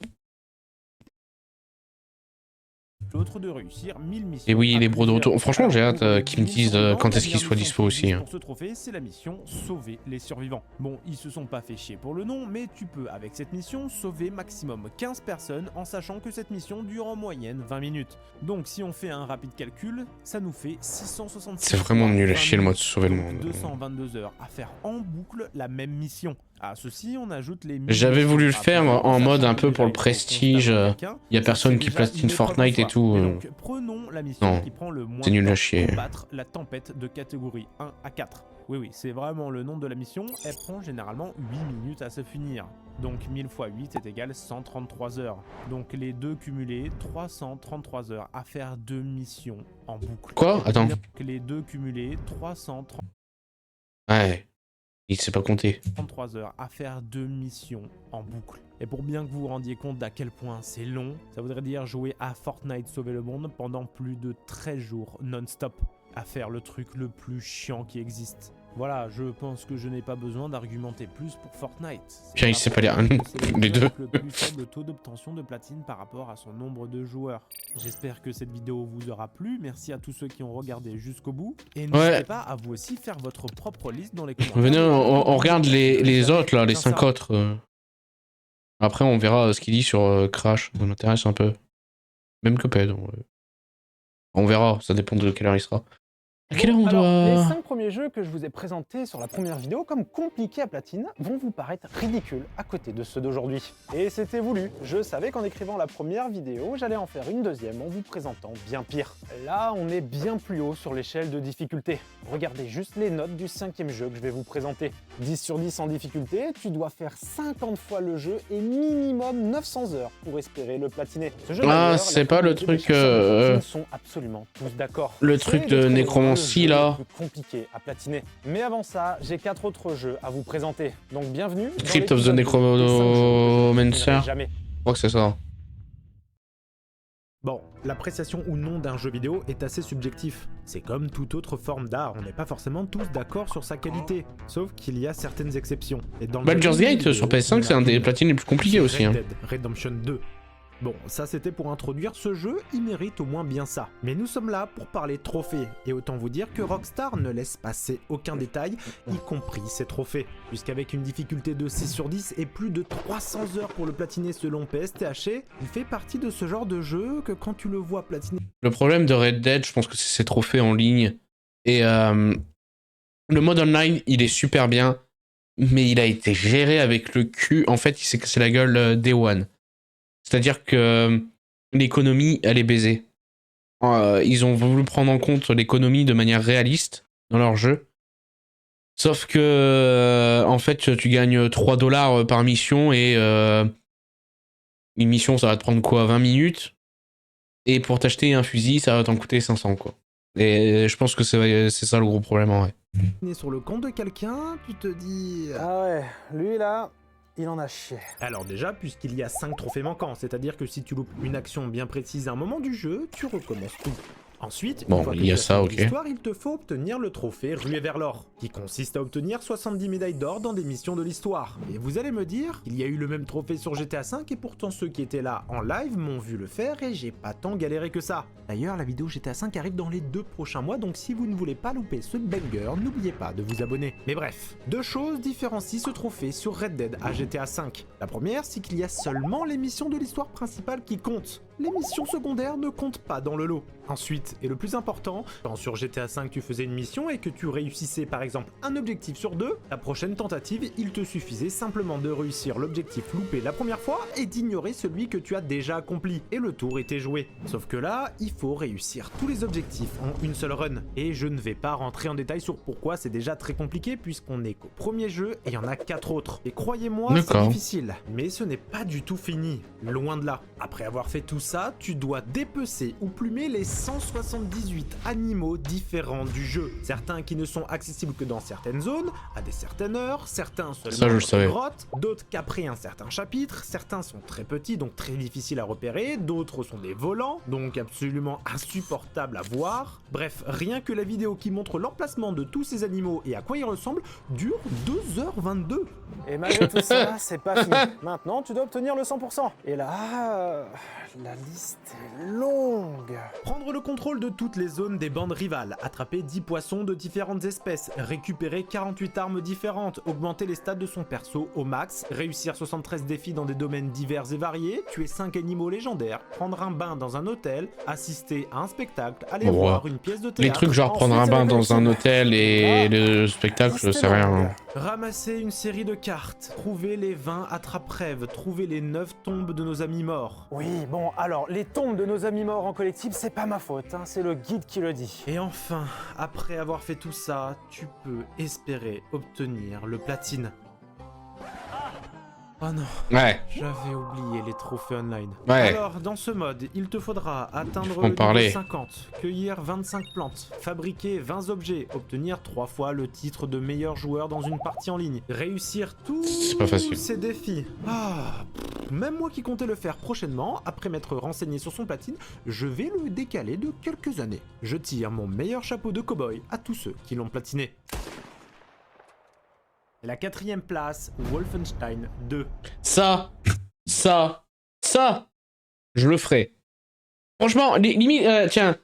L'autre de réussir 1000 missions. Et oui, les bros de retour. Franchement, j'ai hâte qu'ils me disent quand est-ce qu'ils soient dispo aussi. Hein. Pour ce trophée, c'est la mission sauver les survivants. Bon, ils se sont pas fait chier pour le nom, mais tu peux avec cette mission sauver maximum 15 personnes en sachant que cette mission dure en moyenne 20 minutes. Donc si on fait un rapide calcul, ça nous fait 666. C'est vraiment nul à chier le mode sauver le monde. 222 heures à faire en boucle la même mission. À ceci, on ajoute les... J'avais voulu le faire en mode un peu pour le prestige. Y a personne qui platine Fortnite et tout. Donc, prenons la mission qui prend le moins c'est nul à de temps chier. pour battre la tempête de catégorie 1 à 4. Oui, c'est vraiment le nom de la mission. Elle prend généralement 8 minutes à se finir. Donc 1000 x 8 est égal 133 heures. Donc les deux cumulés, 333 heures à faire 2 missions en boucle. Quoi? Attends. Donc les deux cumulés, 333... Ouais. Il sait pas compter. 33 heures à faire 2 missions en boucle. Et pour bien que vous vous rendiez compte d'à quel point c'est long, ça voudrait dire jouer à Fortnite Sauver le Monde pendant plus de 13 jours non-stop. À faire le truc le plus chiant qui existe. Voilà, je pense que je n'ai pas besoin d'argumenter plus pour Fortnite. Tiens, il sait pas lire les deux. Le plus faible taux d'obtention de platine par rapport à son nombre de joueurs. J'espère que cette vidéo vous aura plu. Merci à tous ceux qui ont regardé jusqu'au bout. Et n'hésitez pas à vous aussi faire votre propre liste dans les commentaires. Venez, on regarde les autres là, les 5 autres. Après, on verra ce qu'il dit sur Crash. Ça m'intéresse un peu. Même que Cuphead. On verra, ça dépend de quelle heure il sera. À quelle heure on Alors, doit... les 5 premiers jeux que je vous ai présentés sur la première vidéo comme compliqués à platine vont vous paraître ridicules à côté de ceux d'aujourd'hui. Et c'était voulu, je savais qu'en écrivant la première vidéo, j'allais en faire une deuxième en vous présentant bien pire. Là, on est bien plus haut sur l'échelle de difficulté. Regardez juste les notes du 5e jeu que je vais vous présenter. 10 sur 10 en difficulté, tu dois faire 50 fois le jeu et minimum 900 heures pour espérer le platiner. Ce jeu, c'est pas le truc... Ils sont absolument tous d'accord. Le truc de nécromancie, là. Le plus compliqué à platiner. Mais avant ça, j'ai 4 autres jeux à vous présenter. Donc bienvenue dans Crypt of the l'épisode Necromancer. jamais. Je crois que c'est ça. Bon, l'appréciation ou non d'un jeu vidéo est assez subjectif. C'est comme toute autre forme d'art, on n'est pas forcément tous d'accord sur sa qualité. Sauf qu'il y a certaines exceptions. Et dans le Baldur's jeu Gate vidéo, sur PS5, c'est un des platines les plus compliqués aussi. Red Dead Redemption 2. Bon, ça c'était pour introduire ce jeu, il mérite au moins bien ça. Mais nous sommes là pour parler trophées, et autant vous dire que Rockstar ne laisse passer aucun détail, y compris ses trophées. Puisqu'avec une difficulté de 6 sur 10 et plus de 300 heures pour le platiner selon PSTHC, il fait partie de ce genre de jeu que quand tu le vois platiner... Le problème de Red Dead, je pense que c'est ses trophées en ligne. Et le mode online, il est super bien, mais il a été géré avec le cul. En fait, il s'est cassé la gueule Day One. C'est-à-dire que l'économie, elle est baisée. Ils ont voulu prendre en compte l'économie de manière réaliste dans leur jeu. Sauf que, en fait, tu gagnes $3 par mission et une mission, ça va te prendre quoi, 20 minutes? Et pour t'acheter un fusil, ça va t'en coûter 500, quoi. Et je pense que c'est ça le gros problème, en vrai. Sur le compte de quelqu'un, tu te dis... Ah ouais, lui là... il en a chié. Alors déjà, puisqu'il y a 5 trophées manquants, c'est-à-dire que si tu loupes une action bien précise à un moment du jeu, tu recommences tout. Ensuite, bon, une fois que il y a tu as ça, fini ok. l'histoire, il te faut obtenir le trophée Ruée vers l'or, qui consiste à obtenir 70 médailles d'or dans des missions de l'histoire. Et vous allez me dire, il y a eu le même trophée sur GTA V et pourtant ceux qui étaient là en live m'ont vu le faire et j'ai pas tant galéré que ça. D'ailleurs, la vidéo GTA V arrive dans les 2 prochains mois, donc si vous ne voulez pas louper ce banger, n'oubliez pas de vous abonner. Mais bref, 2 choses différencient ce trophée sur Red Dead à GTA V. La première, c'est qu'il y a seulement les missions de l'histoire principale qui comptent. Les missions secondaires ne comptent pas dans le lot. Ensuite, et le plus important, quand sur GTA V tu faisais une mission et que tu réussissais par exemple un objectif sur 2, la prochaine tentative, il te suffisait simplement de réussir l'objectif loupé la première fois et d'ignorer celui que tu as déjà accompli, et le tour était joué. Sauf que là, il faut réussir tous les objectifs en une seule run, et je ne vais pas rentrer en détail sur pourquoi c'est déjà très compliqué puisqu'on est qu'au premier jeu et il y en a 4 autres. Et croyez-moi, c'est difficile, mais ce n'est pas du tout fini, loin de là. Après avoir fait tout ça, tu dois dépecer ou plumer les 178 animaux différents du jeu. Certains qui ne sont accessibles que dans certaines zones, à des certaines heures, certains seulement dans une grotte, d'autres qu'après un certain chapitre, certains sont très petits donc très difficiles à repérer, d'autres sont des volants, donc absolument insupportables à voir. Bref, rien que la vidéo qui montre l'emplacement de tous ces animaux et à quoi ils ressemblent dure 2h22. Et malgré tout ça, c'est pas fini. Maintenant, tu dois obtenir le 100%. Et là, la liste est longue. Prendre le contrôle de toutes les zones des bandes rivales, attraper 10 poissons de différentes espèces, récupérer 48 armes différentes, augmenter les stats de son perso au max, réussir 73 défis dans des domaines divers et variés, tuer 5 animaux légendaires, prendre un bain dans un hôtel, assister à un spectacle, aller voir une pièce de théâtre... Les trucs genre prendre un bain dans un hôtel et le spectacle, je sais rien. Ramasser une série de cartes, trouver les 20 attrape-rêves, trouver les 9 tombes de nos amis morts. Oui, bon, alors, les tombes de nos amis morts en collectif, c'est pas ma faute, hein, c'est le guide qui le dit. Et enfin, après avoir fait tout ça, tu peux espérer obtenir le platine. Oh non, j'avais oublié les trophées online. Alors, dans ce mode, il te faudra atteindre le niveau 50, cueillir 25 plantes, fabriquer 20 objets, obtenir 3 fois le titre de meilleur joueur dans une partie en ligne, réussir tous ces défis. Même moi qui comptais le faire prochainement, après m'être renseigné sur son platine, je vais le décaler de quelques années. Je tire mon meilleur chapeau de cow-boy à tous ceux qui l'ont platiné. La 4e place, Wolfenstein 2. Ça, je le ferai. Franchement, limite, tiens,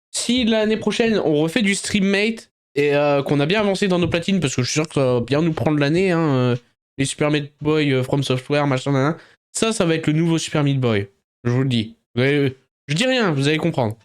si l'année prochaine on refait du streammate et qu'on a bien avancé dans nos platines, parce que je suis sûr que ça va bien nous prendre l'année, hein, les Super Meat Boy, From Software, machin, ça va être le nouveau Super Meat Boy. Je vous le dis. Je dis rien, vous allez comprendre.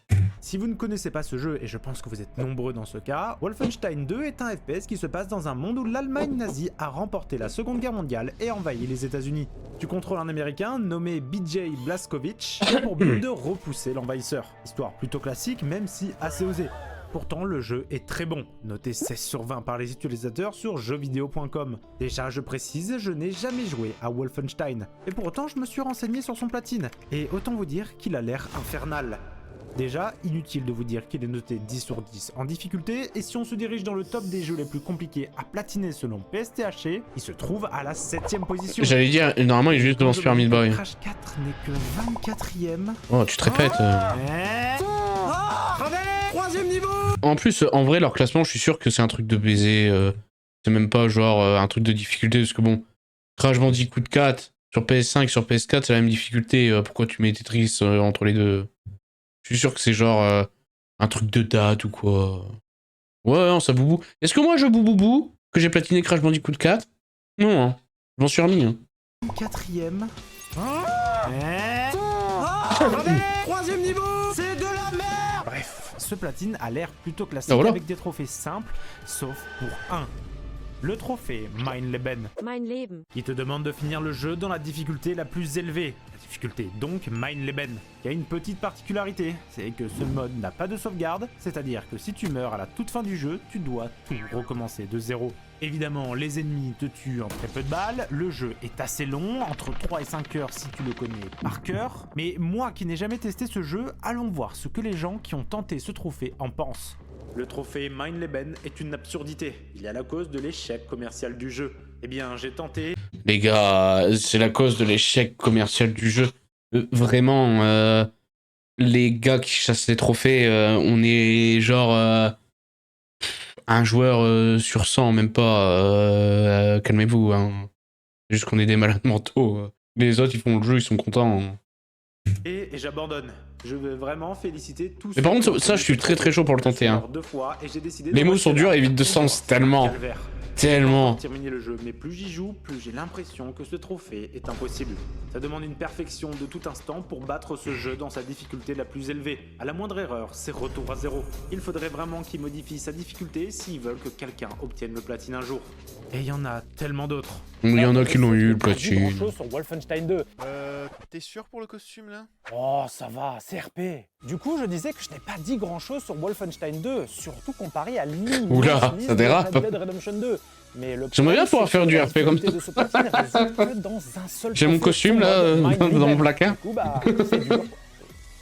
Si vous ne connaissez pas ce jeu, et je pense que vous êtes nombreux dans ce cas, Wolfenstein 2 est un FPS qui se passe dans un monde où l'Allemagne nazie a remporté la Seconde Guerre mondiale et envahi les États-Unis. Tu contrôles un Américain nommé BJ Blazkowicz qui a pour but de repousser l'envahisseur. Histoire plutôt classique, même si assez osée. Pourtant, le jeu est très bon, noté 16 sur 20 par les utilisateurs sur jeuxvideo.com. Déjà, je précise, je n'ai jamais joué à Wolfenstein, et pourtant je me suis renseigné sur son platine, et autant vous dire qu'il a l'air infernal. Déjà, inutile de vous dire qu'il est noté 10 sur 10 en difficulté, et si on se dirige dans le top des jeux les plus compliqués à platiner selon PSTHC, il se trouve à la 7ème position. J'allais dire, normalement il est juste devant Super Meat Boy. Crash 4 n'est que 24ème. Oh, tu te répètes. Troisième niveau. En plus, en vrai, leur classement, je suis sûr que c'est un truc de baiser. C'est même pas genre un truc de difficulté, parce que bon, Crash Bandicoot 4 sur PS5, sur PS4, c'est la même difficulté. Pourquoi tu mets Tetris entre les deux? Je suis sûr que c'est genre un truc de date ou quoi. Ouais, non, ça boubou. Est-ce que moi je boubou que j'ai platiné Crash Bandicoot 4? Non, hein. Je m'en suis remis. Hein. 4ème. Troisième niveau. C'est de la merde. Bref, ce platine a l'air plutôt classique avec des trophées simples, sauf pour un. Le trophée Mein Leben, qui te demande de finir le jeu dans la difficulté la plus élevée. La difficulté donc Mein Leben, qui a une petite particularité, c'est que ce mode n'a pas de sauvegarde, c'est-à-dire que si tu meurs à la toute fin du jeu, tu dois tout recommencer de zéro. Évidemment, les ennemis te tuent en très peu de balles, le jeu est assez long, entre 3 et 5 heures si tu le connais par cœur, mais moi qui n'ai jamais testé ce jeu, allons voir ce que les gens qui ont tenté ce trophée en pensent. Le trophée Mein Leben est une absurdité. Il est à la cause de l'échec commercial du jeu. Eh bien, j'ai tenté... Les gars, c'est la cause de l'échec commercial du jeu. Vraiment, les gars qui chassent les trophées, on est genre... un joueur sur 100, même pas. Calmez-vous, hein. C'est juste qu'on est des malades mentaux. Les autres, ils font le jeu, ils sont contents. Hein. Et j'abandonne. Je veux vraiment féliciter tous. Mais par contre, ça, je suis très chaud pour le tenter. Hein. Les mots sont durs et vides de sens, tellement. Tellement. Terminer le jeu, mais plus j'y joue, plus j'ai l'impression que ce trophée est impossible. Ça demande une perfection de tout instant pour battre ce jeu dans sa difficulté la plus élevée. À la moindre erreur, c'est retour à zéro. Il faudrait vraiment qu'ils modifient sa difficulté s'ils veulent que quelqu'un obtienne le platine un jour. Et il y en a tellement d'autres. Il y en a qui l'ont eu, le platine. Sur Wolfenstein 2. T'es sûr pour le costume là? Oh, ça va, c'est RP. Du coup, je disais que je n'ai pas dit grand chose sur Wolfenstein 2, surtout comparé à l'immense Oula, ça dérape. Red Dead Redemption 2. J'aimerais bien pouvoir faire du RP comme ça. J'ai mon costume là, dans mon placard. Du coup, bah, c'est dur.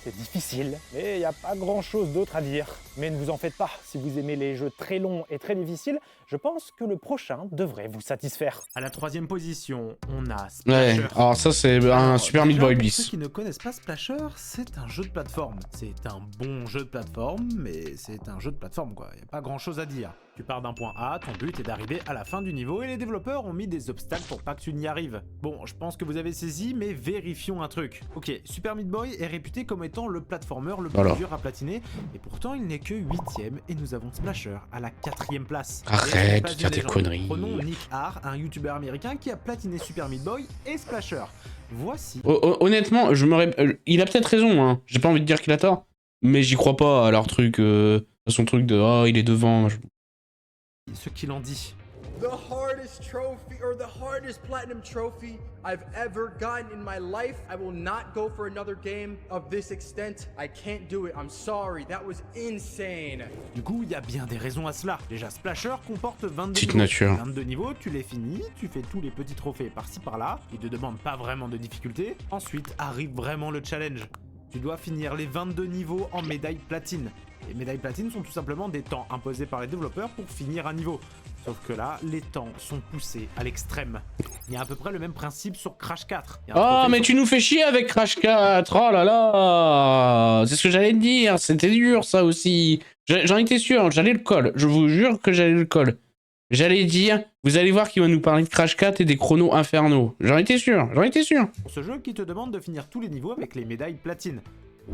C'est difficile, mais il n'y a pas grand chose d'autre à dire. Mais ne vous en faites pas, si vous aimez les jeux très longs et très difficiles, je pense que le prochain devrait vous satisfaire. À la 3ème position, on a Splasher. Ouais, alors ça c'est un Super Meat Boy bis. Pour ceux qui ne connaissent pas Splasher, c'est un jeu de plateforme. C'est un bon jeu de plateforme, mais c'est un jeu de plateforme quoi, il n'y a pas grand chose à dire. Tu pars d'un point A, ton but est d'arriver à la fin du niveau et les développeurs ont mis des obstacles pour pas que tu n'y arrives. Bon, je pense que vous avez saisi, mais vérifions un truc. Ok, Super Meat Boy est réputé comme étant le platformer le plus dur à platiner, et pourtant il n'est que 8ème et nous avons Splasher à la 4ème place. Arrête de dire des conneries. Prenons Nick R, un youtubeur américain qui a platiné Super Meat Boy et Splasher. Voici. Honnêtement, il a peut-être raison, hein. J'ai pas envie de dire qu'il a tort, mais j'y crois pas à leur truc, à son truc de oh il est devant. Ce qu'il en dit. The hardest trophy or the hardest platinum trophy I've ever gotten in my life. I will not go for another game of this extent. I can't do it. I'm sorry. That was insane. Du coup, il y a bien des raisons à cela. Déjà, Splasher comporte 22 Petite niveaux. nature. 22 niveaux, tu les finis, tu fais tous les petits trophées par-ci par-là. Ils te demandent pas vraiment de difficulté. Ensuite, arrive vraiment le challenge. Tu dois finir les 22 niveaux en médaille platine. Les médailles platine sont tout simplement des temps imposés par les développeurs pour finir un niveau. Sauf que là, les temps sont poussés à l'extrême. Il y a à peu près le même principe sur Crash 4. Oh, mais tu nous fais chier avec Crash 4. Oh là là. C'est ce que j'allais te dire. C'était dur, ça aussi. J'en étais sûr. J'allais le call. Je vous jure que j'allais le call. J'allais dire, vous allez voir qu'il va nous parler de Crash 4 et des chronos infernaux. J'en étais sûr. J'en étais sûr. Pour ce jeu qui te demande de finir tous les niveaux avec les médailles platine.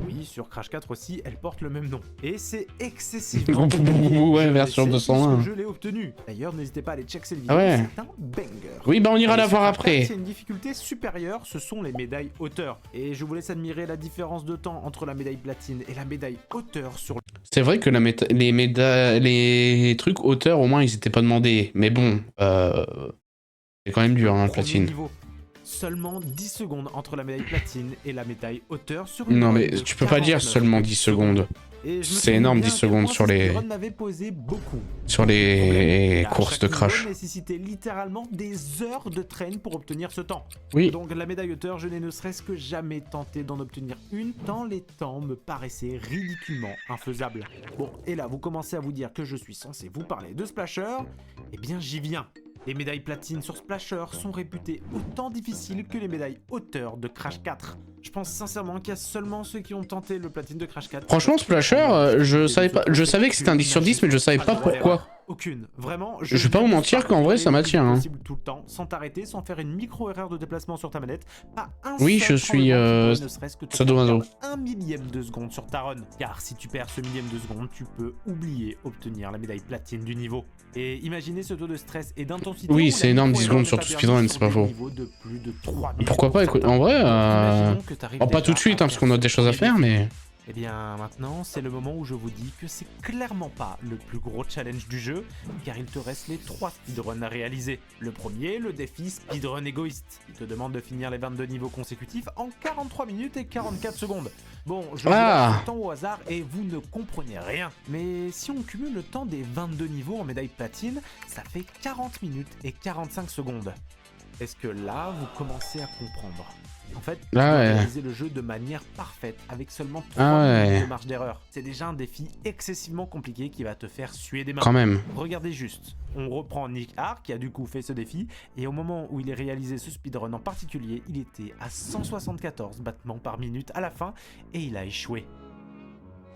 Oui, sur Crash 4 aussi, elle porte le même nom. Et c'est excessivement compliqué. Ouais, Je version le sais, 201. puisque je l'ai obtenu. D'ailleurs, n'hésitez pas à aller checker cette vidéo, Ah ouais. c'est un banger. Oui, bah on ira Et la sur voir Crash 4, après. c'est une difficulté supérieure, ce sont les médailles hauteur. Et je vous laisse admirer la différence de temps entre la médaille platine et la médaille hauteur sur C'est vrai que les trucs hauteur, au moins, ils étaient pas demandés. Mais bon, c'est quand même dur, hein, le premier platine. niveau. Seulement 10 secondes entre la médaille platine et la médaille hauteur sur une Non, run mais de tu peux pas dire 49 seulement 10 secondes. Et je me C'est souviens énorme, bien 10 à quel secondes point sur ce les- speedrun m'avait posé beaucoup. Sur les Car courses chaque de niveau crash. nécessitait littéralement des heures de train pour obtenir ce temps. Oui. Donc la médaille hauteur, je n'ai ne serait-ce que jamais tenté d'en obtenir une, tant les temps me paraissaient ridiculement infaisables. Bon, et là vous commencez à vous dire que je suis censé vous parler de Splasher. Eh bien j'y viens. Les médailles platines sur Splasher sont réputées autant difficiles que les médailles hauteur de Crash 4. Je pense sincèrement qu'il y a seulement ceux qui ont tenté le platine de Crash 4. Franchement, Splasher, je savais que c'était un 10 sur 10, mais je savais pas pourquoi. Aucune. Vraiment, Je vais pas vous mentir qu'en vrai, ça m'attire, hein. possible tout le temps, sans t'arrêter, sans faire une micro-erreur de déplacement sur ta manette. Pas un Oui, seul je suis, tremblement qui pourrait ne serait-ce que te sadomaso. faire perdre un millième de seconde sur ta run. Car si tu perds ce millième de seconde, tu peux oublier obtenir la médaille platine du niveau. Et imaginez ce taux de stress et d'intensité. Oui, où c'est la énorme, 10 micro-erreur secondes ne sur t'a tout permis speedrun, sur c'est pas des faux. niveaux de plus de 3000 Pourquoi pas, écoute, en vrai, Imaginons que t'arrives bon, pas tout de déjà suite, à hein, parce faire qu'on a ce des choses à premier faire, défi. mais... Eh bien maintenant, c'est le moment où je vous dis que c'est clairement pas le plus gros challenge du jeu, car il te reste les 3 speedruns à réaliser. Le premier, le défi speedrun égoïste. Il te demande de finir les 22 niveaux consécutifs en 43 minutes et 44 secondes. Bon, je vous laisse le temps au hasard et vous ne comprenez rien. Mais si on cumule le temps des 22 niveaux en médaille platine, ça fait 40 minutes et 45 secondes. Est-ce que là, vous commencez à comprendre ? En fait, tu dois réaliser le jeu de manière parfaite, avec seulement 3 minutes de marge d'erreur. C'est déjà un défi excessivement compliqué qui va te faire suer des mains. Quand même. Regardez juste, on reprend Nick Hart qui a du coup fait ce défi, et au moment où il a réalisé ce speedrun en particulier, il était à 174 battements par minute à la fin, et il a échoué.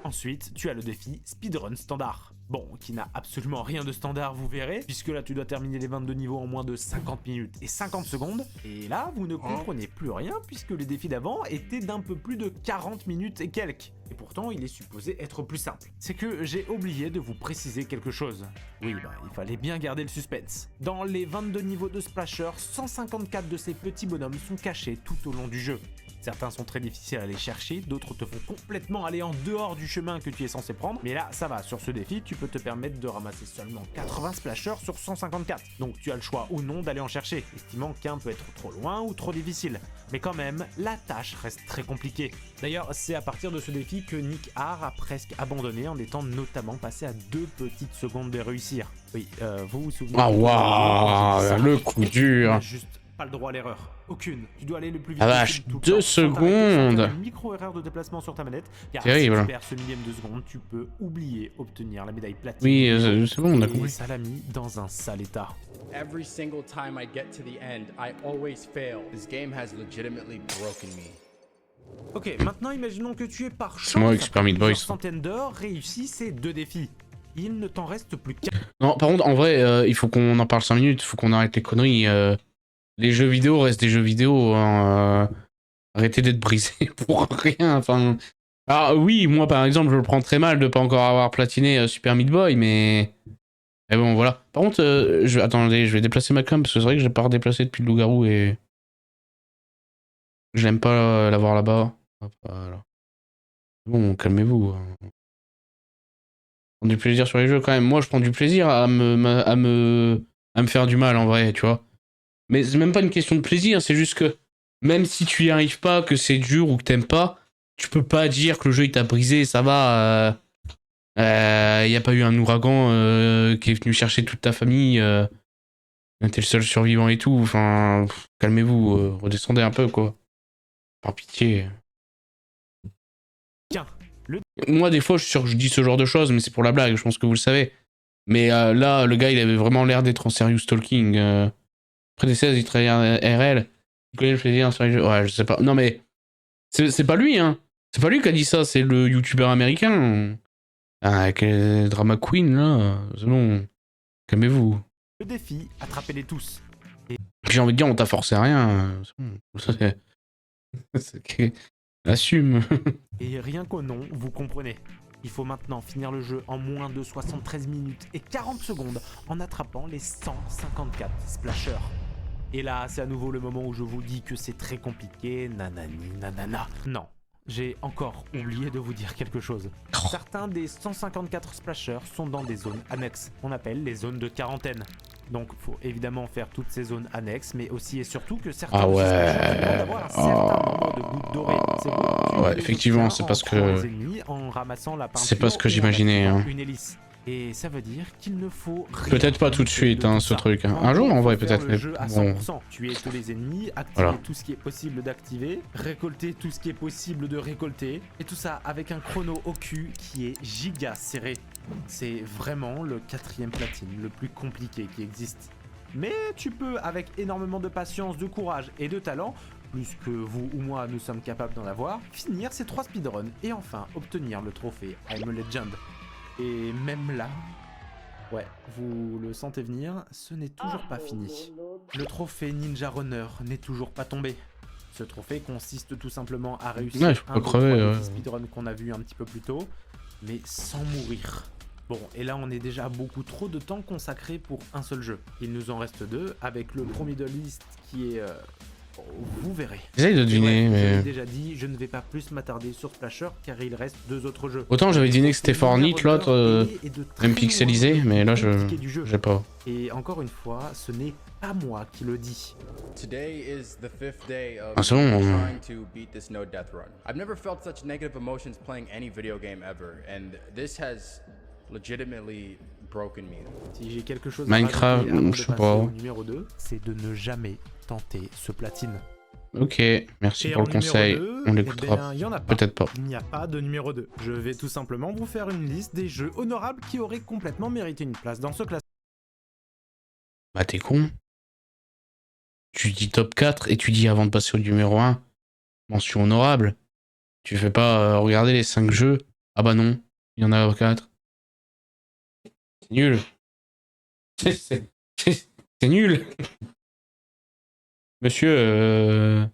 Ensuite, tu as le défi speedrun standard. Bon, qui n'a absolument rien de standard, vous verrez, puisque là tu dois terminer les 22 niveaux en moins de 50 minutes et 50 secondes. Et là, vous ne comprenez plus rien, puisque le défi d'avant était d'un peu plus de 40 minutes et quelques. Et pourtant, il est supposé être plus simple. C'est que j'ai oublié de vous préciser quelque chose. Oui, il fallait bien garder le suspense. Dans les 22 niveaux de Splasher, 154 de ces petits bonhommes sont cachés tout au long du jeu. Certains sont très difficiles à aller chercher, d'autres te font complètement aller en dehors du chemin que tu es censé prendre. Mais là, ça va, sur ce défi, tu peux te permettre de ramasser seulement 80 splashers sur 154. Donc tu as le choix ou non d'aller en chercher, estimant qu'un peut être trop loin ou trop difficile. Mais quand même, la tâche reste très compliquée. D'ailleurs, c'est à partir de ce défi que Nick Hart a presque abandonné en étant notamment passé à 2 petites secondes de réussir. Oui, vous vous souvenez... Ah waouh, le coup dur. Juste pas le droit à l'erreur. Aucune. Tu dois aller le plus vite Ah vache, possible tout le 2 temps, secondes. sans faire une micro-erreur de déplacement sur ta manette. Car Terrible. si tu perds ce millième de seconde, tu peux oublier obtenir la médaille platine. Oui, c'est bon, on a Et compris. ça l'a mis dans un sale état. Every single time I get to the end, I always fail. This game has legitimately broken me. Ok, maintenant imaginons que tu es par chance, moi avec Super Meat Boy. centaines d'heures, réussi ces 2 défis. Il ne t'en reste plus qu'un. Non, par contre, en vrai, il faut qu'on en parle 5 minutes, il faut qu'on arrête les conneries. Les jeux vidéo restent des jeux vidéo. Hein, arrêtez d'être brisés pour rien. Enfin, ah oui, moi par exemple, je le prends très mal de pas encore avoir platiné Super Meat Boy, mais bon, voilà. Par contre, attendez, je vais déplacer ma cam parce que c'est vrai que je l'ai pas redéplacé depuis le loup-garou et j'aime pas l'avoir là-bas. Voilà. Bon, calmez-vous. Prends du plaisir sur les jeux quand même. Moi, je prends du plaisir à me faire du mal en vrai, tu vois. Mais c'est même pas une question de plaisir, c'est juste que même si tu y arrives pas, que c'est dur ou que t'aimes pas, tu peux pas dire que le jeu il t'a brisé, ça va. Y a pas eu un ouragan qui est venu chercher toute ta famille. T'es le seul survivant et tout. Enfin, calmez-vous, redescendez un peu quoi. Par pitié. Tiens, moi des fois je suis sûr que je dis ce genre de choses, mais c'est pour la blague, je pense que vous le savez. Mais là, le gars il avait vraiment l'air d'être en serious stalking. Après des 16, il travaille en RL. Il connaît le plaisir sur les jeux. Ouais, je sais pas. Non, mais c'est pas lui, hein. C'est pas lui qui a dit ça, c'est le youtubeur américain. Ah, avec les drama queen, là. C'est bon. Calmez-vous. le défi, attrapez-les tous. J'ai envie de dire, on t'a forcé à rien. C'est bon. Assume. Et rien qu'au nom, vous comprenez. Il faut maintenant finir le jeu en moins de 73 minutes et 40 secondes en attrapant les 154 splashers. Et là, c'est à nouveau le moment où je vous dis que c'est très compliqué, nanani nanana. Non, j'ai encore oublié de vous dire quelque chose. Certains des 154 splashers sont dans des zones annexes, qu'on appelle les zones de quarantaine. Donc faut évidemment faire toutes ces zones annexes, mais aussi et surtout que certains Ah de ces ouais. splashers demandent d'avoir un certain nombre de gouttes dorées. C'est beau. Ouais, Tu les effectivement, obtiens c'est parce en tuant que- les ennemis, en ramassant la peinture C'est pas ce que ou en j'imaginais, activant hein. une hélice. Et ça veut dire qu'il ne faut rien Peut-être pas tout de suite, de hein, tout ce ça. truc. Hein. En Un jour, gros, en vrai, faut faire peut-être. le Mais jeu à bon. 100%. Tuer tous les ennemis, activer Voilà. tout ce qui est possible d'activer, récolter tout ce qui est possible de récolter, et tout ça avec un chrono au cul qui est giga serré. C'est vraiment le 4e platine, le plus compliqué qui existe. Mais tu peux, avec énormément de patience, de courage et de talent, plus que vous ou moi nous sommes capables d'en avoir, finir ces 3 speedruns et enfin obtenir le trophée I'm a Legend. Et même là, ouais, vous le sentez venir, ce n'est toujours pas fini. Le trophée Ninja Runner n'est toujours pas tombé. Ce trophée consiste tout simplement à réussir Ouais, faut pas un des crever, 3 ouais. petits speedruns qu'on a vu un petit peu plus tôt, mais sans mourir. Bon, et là on est déjà beaucoup trop de temps consacré pour un seul jeu. Il nous en reste 2, avec le premier de la liste qui est... vous verrez. J'essaye de Et deviner, ouais, je l'ai mais. déjà dit, je ne vais pas plus m'attarder sur Splasher car il reste 2 autres jeux. Autant j'avais deviné que c'était Fortnite, l'autre, Et de très même pixelisé, loin, mais là, le plus compliqué du je. jeu. J'ai pas. Et encore une fois, ce n'est pas moi qui le dis. Today is the 5th day of Ah, c'est bon. trying to beat this no death run. I've never felt such negative emotions playing any video game ever, and this has legitimately broken me. Si j'ai quelque chose Minecraft, à rajouter avant de je sais passer pas. au numéro 2, c'est de ne jamais tenter ce platine. Ok, merci Et pour en le conseil. numéro 2, On eh l'écoutera. ben, il y en a pas. Peut-être pas. Il n'y a pas de numéro 2. Je vais tout simplement vous faire une liste des jeux honorables qui auraient complètement mérité une place dans ce classement. Bah, t'es con. Tu dis top 4 et tu dis avant de passer au numéro 1, mention honorable. Tu fais pas regarder les 5 jeux. Ah bah non, il y en a 4. C'est nul. C'est nul. Monsieur,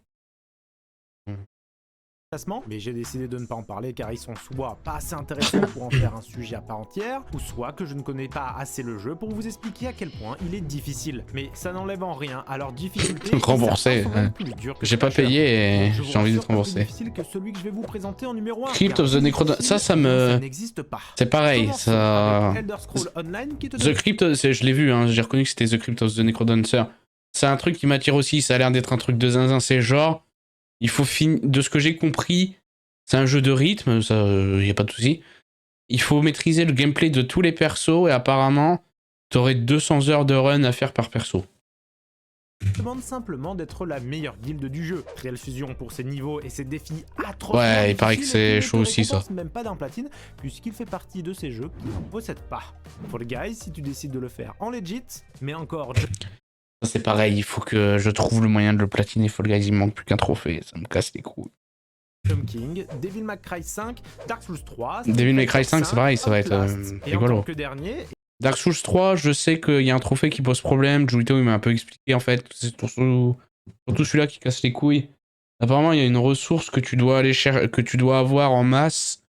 Mais j'ai décidé de ne pas en parler car ils sont soit pas assez intéressants pour en faire un sujet à part entière, ou soit que je ne connais pas assez le jeu pour vous expliquer à quel point il est difficile. Mais ça n'enlève en rien à leur difficulté. Remboursé, ouais. J'ai pas payé et j'ai envie d'être remboursé. Difficile que celui que je vais vous présenter en numéro 1. Crypt of the Necrodancer, ça me... n'existe pas. C'est pareil, Commençons ça... avec Elder Scrolls Online qui te The Crypt, je l'ai vu, hein, j'ai reconnu que c'était The Crypt of the Necrodancer. C'est un truc qui m'attire aussi, ça a l'air d'être un truc de zinzin, c'est genre... Il faut finir... De ce que j'ai compris, c'est un jeu de rythme, ça, y a pas de souci. Il faut maîtriser le gameplay de tous les persos et apparemment, t'aurais 200 heures de run à faire par perso. demande simplement d'être la meilleure guilde du jeu. Real Fusion pour ses niveaux et ses défis atroces. Ouais, il paraît que c'est chaud aussi, ça. Même pas d'un platine, puisqu'il fait partie de ces jeux qui n'en possèdent pas. Fall Guys, si tu décides de le faire en legit, mais encore... Ça c'est pareil, il faut que je trouve le moyen de le platiner. Fall Guys, il me manque plus qu'un trophée, ça me casse les couilles. Jump King, Devil May Cry 5, Dark Souls 3... Devil May Cry 5, c'est pareil, ça va être Outlast. Et en rigolo. tant que dernier, Dark Souls 3, je sais qu'il y a un trophée qui pose problème. Julito il m'a un peu expliqué en fait. C'est surtout celui-là qui casse les couilles. Apparemment, il y a une ressource que tu dois aller chercher, que tu dois avoir en masse,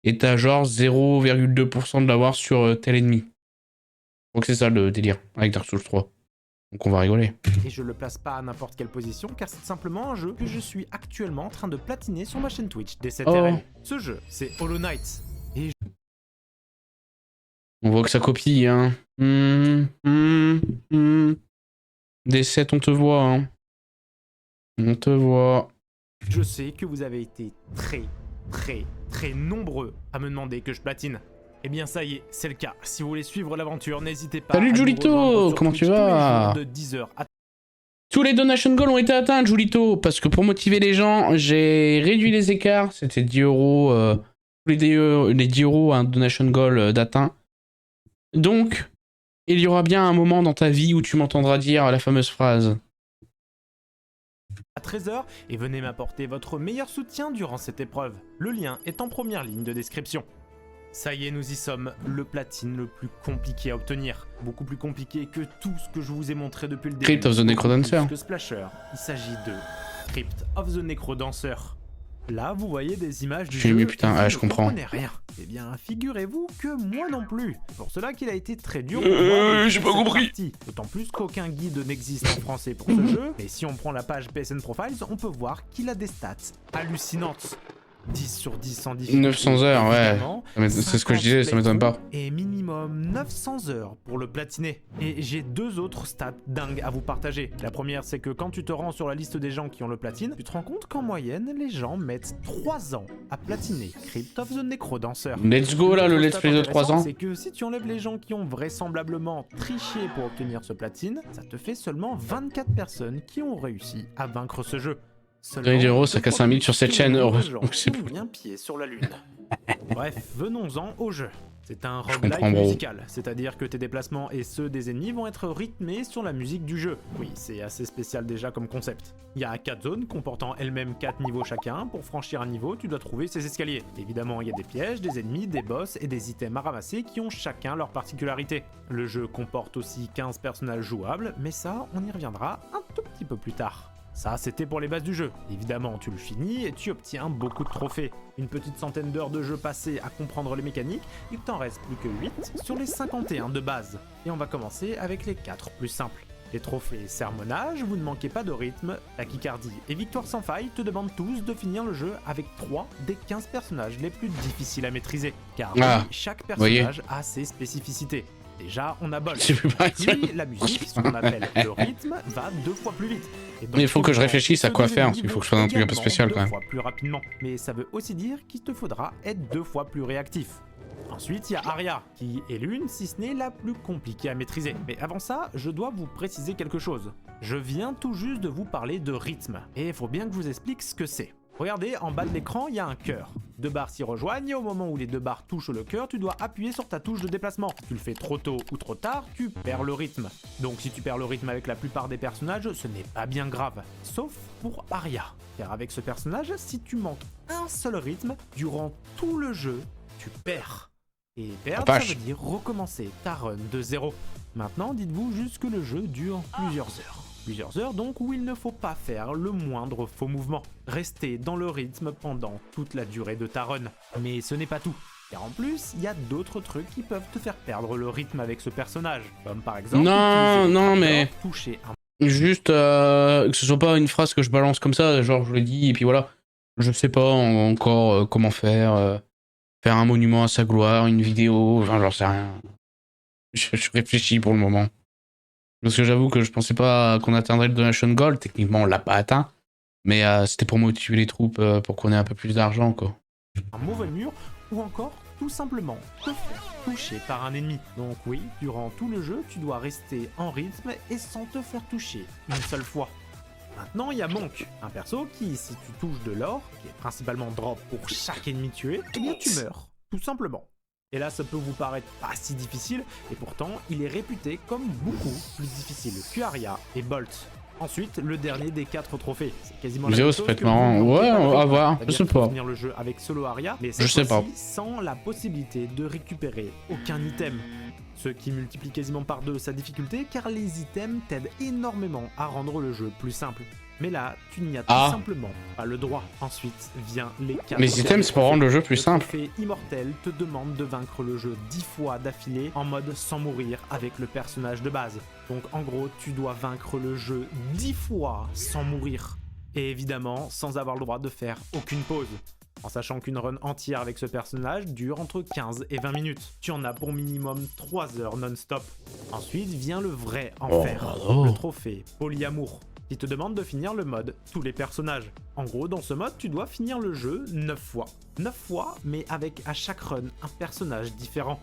et t'as genre 0,2% de l'avoir sur tel ennemi. Donc c'est ça le délire avec Dark Souls 3. Donc on va rigoler. et je le place pas à n'importe quelle position car c'est simplement un jeu que je suis actuellement en train de platiner sur ma chaîne Twitch D7RL. Ce jeu, c'est Hollow Knight. On voit que ça copie, hein. D7, on te voit, hein. On te voit. Je sais que vous avez été très nombreux à me demander que je platine. Eh bien ça y est, c'est le cas. Si vous voulez suivre l'aventure, n'hésitez pas Salut à nous Julito, rejoindre sur comment Twitch tu vas? tous les jours de 10h à... Tous les donation goals ont été atteints, Julito, parce que pour motiver les gens, j'ai réduit les écarts. C'était 10 €, les 10 € un donation goal d'atteint. Donc, il y aura bien un moment dans ta vie où tu m'entendras dire la fameuse phrase. à 13h et venez m'apporter votre meilleur soutien durant cette épreuve. Le lien est en première ligne de description. Ça y est, nous y sommes, le platine le plus compliqué à obtenir. Beaucoup plus compliqué que tout ce que je vous ai montré depuis le début. Crypt of the Necrodancer. Plus que Splasher, il s'agit de Crypt of the Necrodancer. Là, vous voyez des images du J'ai jeu mis, putain, et vous ah, ne je comprends. comprenez rien. Eh bien, figurez-vous que moi non plus. Pour cela qu'il a été très dur pour moi de j'ai faire pas cette compris. partie. D'autant plus qu'aucun guide n'existe en français pour ce jeu. Mais si on prend la page PSN Profiles, on peut voir qu'il a des stats hallucinantes. 10 sur 10 en difficulté. 900 heures, ouais. évidemment. C'est ce que je disais, ça m'étonne pas. Et minimum 900 heures pour le platiner. Et j'ai deux autres stats dingues à vous partager. La première, c'est que quand tu te rends sur la liste des gens qui ont le platine, tu te rends compte qu'en moyenne, les gens mettent 3 ans à platiner Crypt of the Necrodancer. Let's go là, le let's play de 3 ans. C'est que si tu enlèves les gens qui ont vraisemblablement triché pour obtenir ce platine, ça te fait seulement 24 personnes qui ont réussi à vaincre ce jeu. Hero, ça casse un mythe sur cette chaîne, heureusement que c'est plus bien pied sur la lune. Bref, venons-en au jeu. C'est un Je roguelike comprends, bro. musical, c'est-à-dire que tes déplacements et ceux des ennemis vont être rythmés sur la musique du jeu. Oui, c'est assez spécial déjà comme concept. Il y a 4 zones comportant elles-mêmes 4 niveaux chacun. Pour franchir un niveau, tu dois trouver ces escaliers. Évidemment, il y a des pièges, des ennemis, des boss et des items à ramasser qui ont chacun leur particularité. Le jeu comporte aussi 15 personnages jouables, mais ça, on y reviendra un tout petit peu plus tard. Ça, c'était pour les bases du jeu. Évidemment, tu le finis et tu obtiens beaucoup de trophées. Une petite centaine d'heures de jeu passées à comprendre les mécaniques, il t'en reste plus que 8 sur les 51 de base. Et on va commencer avec les 4 plus simples. Les trophées sermonnage, vous ne manquez pas de rythme, tachycardie et victoire sans faille te demandent tous de finir le jeu avec 3 des 15 personnages les plus difficiles à maîtriser. Car oui, chaque personnage a ses spécificités. Déjà, on a Bolt. Lui, la musique, ce qu'on appelle le rythme, va 2 fois plus vite. Et donc, Mais il faut que je réfléchisse à quoi faire, parce qu'il faut que je fasse un truc un peu spécial quand même. 2 fois plus rapidement. Mais ça veut aussi dire qu'il te faudra être 2 fois plus réactif. Ensuite, il y a Arya, qui est l'une, si ce n'est la plus compliquée à maîtriser. Mais avant ça, je dois vous préciser quelque chose. Je viens tout juste de vous parler de rythme, et il faut bien que je vous explique ce que c'est. Regardez, en bas de l'écran, il y a un cœur. 2 barres s'y rejoignent et au moment où les 2 barres touchent le cœur, tu dois appuyer sur ta touche de déplacement. Tu le fais trop tôt ou trop tard, tu perds le rythme. Donc si tu perds le rythme avec la plupart des personnages, ce n'est pas bien grave. Sauf pour Arya. Car avec ce personnage, si tu manques un seul rythme, durant tout le jeu, tu perds. Et perdre, ça veut dire recommencer ta run de 0. Maintenant, dites-vous juste que le jeu dure plusieurs heures. Plusieurs heures donc où il ne faut pas faire le moindre faux mouvement. Rester dans le rythme pendant toute la durée de ta run. Mais ce n'est pas tout. Car en plus, il y a d'autres trucs qui peuvent te faire perdre le rythme avec ce personnage. Comme par exemple... mais... toucher un... Juste que ce soit pas une phrase que je balance comme ça, genre je le dis et puis voilà. Je sais pas encore comment faire. Faire un monument à sa gloire, une vidéo, enfin j'en sais rien. Je réfléchis pour le moment. Parce que j'avoue que je pensais pas qu'on atteindrait le Donation Gold, techniquement on l'a pas atteint. Mais c'était pour motiver les troupes, pour qu'on ait un peu plus d'argent quoi. Un mauvais mur, ou encore tout simplement te faire toucher par un ennemi. Donc oui, durant tout le jeu, tu dois rester en rythme et sans te faire toucher une seule fois. Maintenant, il y a Monk, un perso qui, si tu touches de l'or, qui est principalement drop pour chaque ennemi tué, eh bien tu meurs, tout simplement. Et là, ça peut vous paraître pas si difficile, et pourtant, il est réputé comme beaucoup plus difficile que Arya et Bolt. Ensuite, le dernier des 4 trophées. C'est quasiment la même chose que marrant. Ouais, on va voir. Je sais pas. Finir le jeu avec solo Arya, mais je sais pas. Sans la possibilité de récupérer aucun item. Ce qui multiplie quasiment par 2 sa difficulté, car les items t'aident énormément à rendre le jeu plus simple. Mais là, tu n'y as tout simplement pas le droit. Ensuite vient les 4. Les items, c'est pour rendre le jeu plus simple. Le trophée immortel te demande de vaincre le jeu 10 fois d'affilée en mode sans mourir avec le personnage de base. Donc en gros, tu dois vaincre le jeu 10 fois sans mourir. Et évidemment, sans avoir le droit de faire aucune pause. En sachant qu'une run entière avec ce personnage dure entre 15 et 20 minutes. Tu en as pour minimum 3 heures non-stop. Ensuite vient le vrai enfer, le trophée Polyamour, qui te demande de finir le mode tous les personnages. En gros, dans ce mode, tu dois finir le jeu 9 fois. 9 fois, mais avec à chaque run un personnage différent.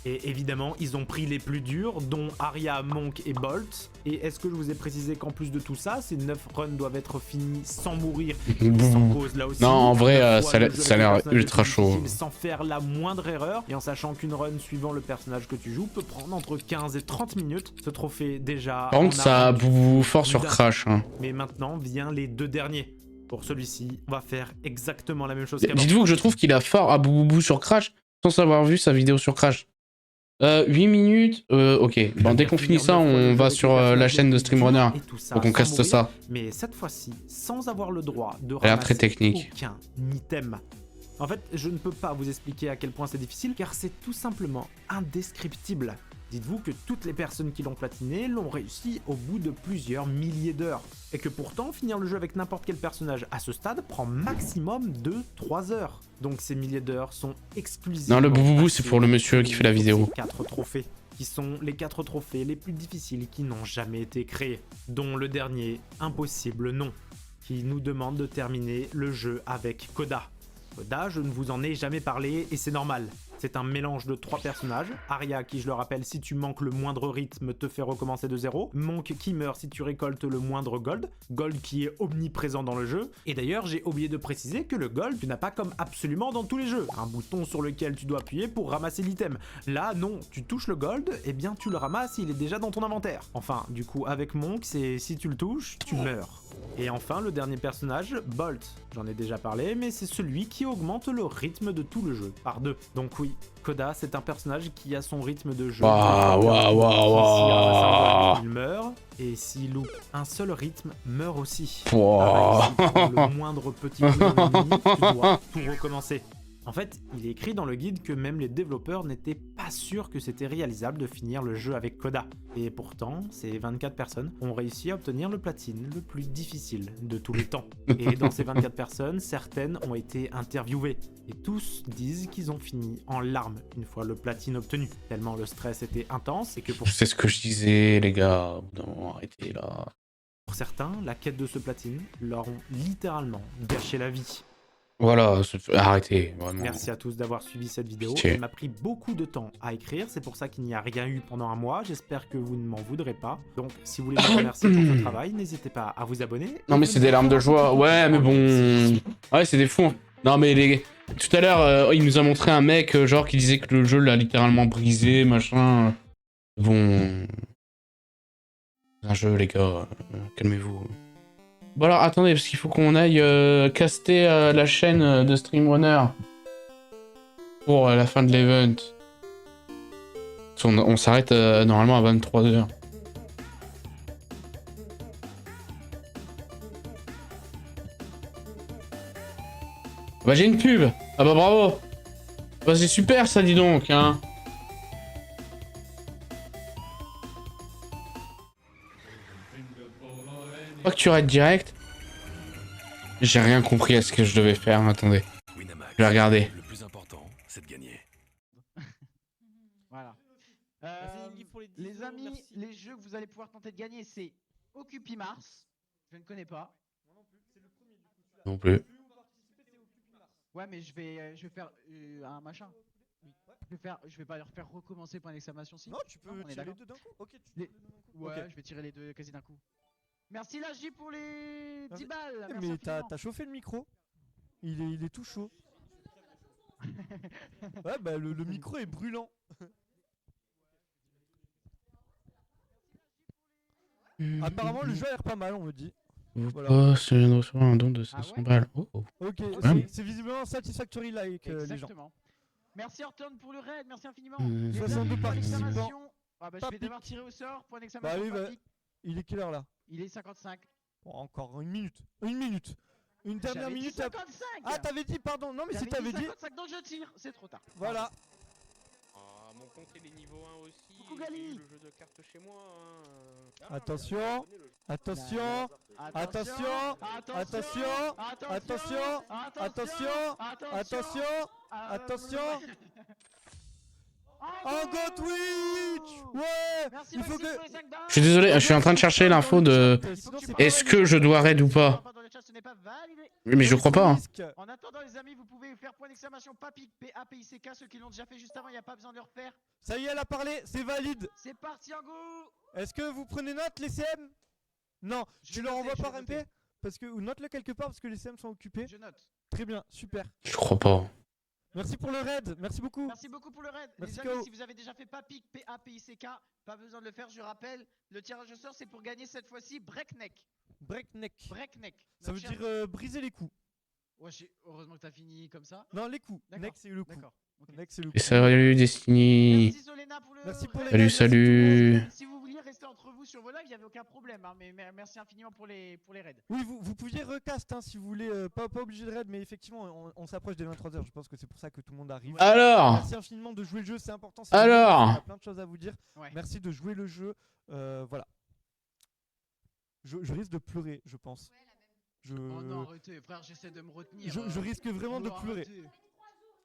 Et évidemment, ils ont pris les plus durs, dont Arya, Monk et Bolt. Et est-ce que je vous ai précisé qu'en plus de tout ça, ces 9 runs doivent être finis sans mourir, sans pause là aussi. Non, en vrai, ça a l'air ultra chaud. Sans faire la moindre erreur, et en sachant qu'une run suivant le personnage que tu joues peut prendre entre 15 et 30 minutes. Ce trophée, déjà... Par contre, ça boue fort sur Crash. Hein. Mais maintenant, vient les 2 derniers. Pour celui-ci, on va faire exactement la même chose qu'avant. Dites-vous que je trouve qu'il a fort à boubou sur Crash, sans avoir vu sa vidéo sur Crash. 8 minutes. Ok. Bon, dès qu'on finit ça, on va sur la chaîne de Streamrunner. Donc on caste ça. Mais cette fois-ci, sans avoir le droit de Ça a l'air très ramasser technique. aucun item. En fait, je ne peux pas vous expliquer à quel point c'est difficile, car c'est tout simplement indescriptible. Dites-vous que toutes les personnes qui l'ont platiné l'ont réussi au bout de plusieurs milliers d'heures. Et que pourtant, finir le jeu avec n'importe quel personnage à ce stade prend maximum de 3 heures. Donc ces milliers d'heures sont exclusivement... Non, le boubou, c'est pour le monsieur qui fait la vidéo. 4 trophées, qui sont les 4 trophées les plus difficiles qui n'ont jamais été créés. Dont le dernier, Impossible Non, qui nous demande de terminer le jeu avec Koda. Koda, je ne vous en ai jamais parlé et c'est normal. C'est un mélange de 3 personnages. Arya, qui je le rappelle, si tu manques le moindre rythme, te fait recommencer de zéro. Monk qui meurt si tu récoltes le moindre gold. Gold qui est omniprésent dans le jeu. Et d'ailleurs, j'ai oublié de préciser que le gold, tu n'as pas comme absolument dans tous les jeux. Un bouton sur lequel tu dois appuyer pour ramasser l'item. Là, non, tu touches le gold, et bien tu le ramasses, il est déjà dans ton inventaire. Enfin, du coup, avec Monk, c'est si tu le touches, tu meurs. Et enfin, le dernier personnage, Bolt. J'en ai déjà parlé, mais c'est celui qui augmente le rythme de tout le jeu, par 2. Donc oui, Koda, c'est un personnage qui a son rythme de jeu. Il meurt, et s'il loupe un seul rythme, meurt aussi. Pareil, si tu prends le moindre petit coup d'ennemi, tu dois tout recommencer. En fait, il est écrit dans le guide que même les développeurs n'étaient pas sûrs que c'était réalisable de finir le jeu avec Koda. Et pourtant, ces 24 personnes ont réussi à obtenir le platine le plus difficile de tous les temps. Et dans ces 24 personnes, certaines ont été interviewées. Et tous disent qu'ils ont fini en larmes une fois le platine obtenu. Tellement le stress était intense et que pour... C'est ce que je disais, les gars. Non, arrêtez là. Pour certains, la quête de ce platine leur ont littéralement gâché la vie. Voilà, arrêtez, vraiment. Merci à tous d'avoir suivi cette vidéo. Pitié. Il m'a pris beaucoup de temps à écrire, c'est pour ça qu'il n'y a rien eu pendant un mois. J'espère que vous ne m'en voudrez pas. Donc, si vous voulez me remercier pour ce travail, n'hésitez pas à vous abonner. Non, mais c'est des larmes de joie. Ouais, mais bon. Ouais, c'est des fous. Non, mais les... Tout à l'heure, il nous a montré un mec, genre, qui disait que le jeu l'a littéralement brisé, machin. Bon... Un jeu, les gars. Calmez-vous. Bon alors, attendez, parce qu'il faut qu'on aille caster la chaîne de Streamrunner. Pour la fin de l'event. On s'arrête normalement à 23h. Bah j'ai une pub. Ah bah bravo. Bah c'est super ça, dis donc, hein. Pas que tu arrêtes direct. J'ai rien compris à ce que je devais faire, attendez. Winamax, Je vais regarder. le plus important, c'est de gagner. Voilà. Les amis, les jeux que vous allez pouvoir tenter de gagner, c'est Occupimars. Je ne connais pas. Non plus. Ouais, mais je vais faire un machin. Je vais pas leur faire recommencer point d'exclamation si. Non, tu peux on est tirer les d'accord. deux d'un coup. Ok, tu Les- peux les deux d'un coup. Ouais, Ok. je vais tirer les deux quasi d'un coup. Merci la J pour les 10 balles. Eh, Merci mais infiniment. t'as chauffé le micro. Il est tout chaud. Ouais, bah le micro est brûlant. Apparemment, le jeu a l'air pas mal, on me dit. Voilà. Oh, je viens de recevoir un don de 500 ouais balles. Oh, oh. Ok, même. c'est visiblement satisfactory like les gens. Exactement. Merci Horton pour le raid, merci infiniment. Mmh. Les 62 amis, point participants. d'exclamation. Ah bah je vais Papic. devoir tirer au sort, point Bah d'exclamation. allez, Papic. il est quelle heure là? Il est 55. Bon, encore une minute. Une minute. Une dernière J'avais dit minute. 55. Ah, t'avais dit, pardon. Non, mais si J'avais t'avais dit dit. 55, donc je tire, c'est trop tard. Voilà. Ah, mon compte il est niveau 1 aussi. Coucou, Gali. J'ai le jeu de cartes chez moi. Attention. Attention. Attention. Attention. Attention. Attention. Attention. En go Twitch. Ouais. Merci Il faut Maxime que. pour les 5 balles. Je suis désolé, je suis en train de chercher l'info de... Sinon, c'est Est-ce que je dois raid ou pas? Dans le chat, ce n'est pas validé. Oui, mais je crois pas. Hein. risque. En attendant les amis, vous pouvez faire point d'exclamation PAPIC, P-A-P-I-C-K, ceux qui l'ont déjà fait juste avant, il n'y a pas besoin de le refaire. Ça y est, elle a parlé, c'est valide. C'est parti en go. Est-ce que vous prenez note, les CM? Non, Je tu vais leur noter, envoies je par vais MP noter. parce que, ou note-le quelque part parce que les CM sont occupés. Je note. Très bien, super. Je crois pas. Merci pour le raid, merci beaucoup. Merci beaucoup pour le raid. Merci, Les amis, Kao. si vous avez déjà fait PAPIC, P-A-P-I-C-K, pas besoin de le faire, je rappelle. Le tirage au sort, c'est pour gagner cette fois-ci Breakneck. Breakneck. Breakneck. Ça veut Notre dire cher- briser les coups. Ouais, heureusement que t'as fini comme ça. Non, les coups. D'accord. Neck, c'est le coup. D'accord. ok. Neck, c'est le coup. Et salut Destiny. Merci Solène Rena pour le. Merci pour les Salut, raids, salut. Si vous vouliez rester entre vous sur vos lives, il n'y avait aucun problème. Hein, mais merci infiniment pour les raids. Oui, vous pouviez recast hein, si vous voulez, pas obligé de raid, mais effectivement, on s'approche des 23h. Je pense que c'est pour ça que tout le monde arrive. Alors Merci infiniment de jouer le jeu, c'est important. Alors Il y a plein de choses à vous dire. Ouais. Merci de jouer le jeu. Voilà. Je risque de pleurer, je pense. Oh non, arrêtez, frère, j'essaie de me retenir. Je risque vraiment de pleurer. Arrêtez.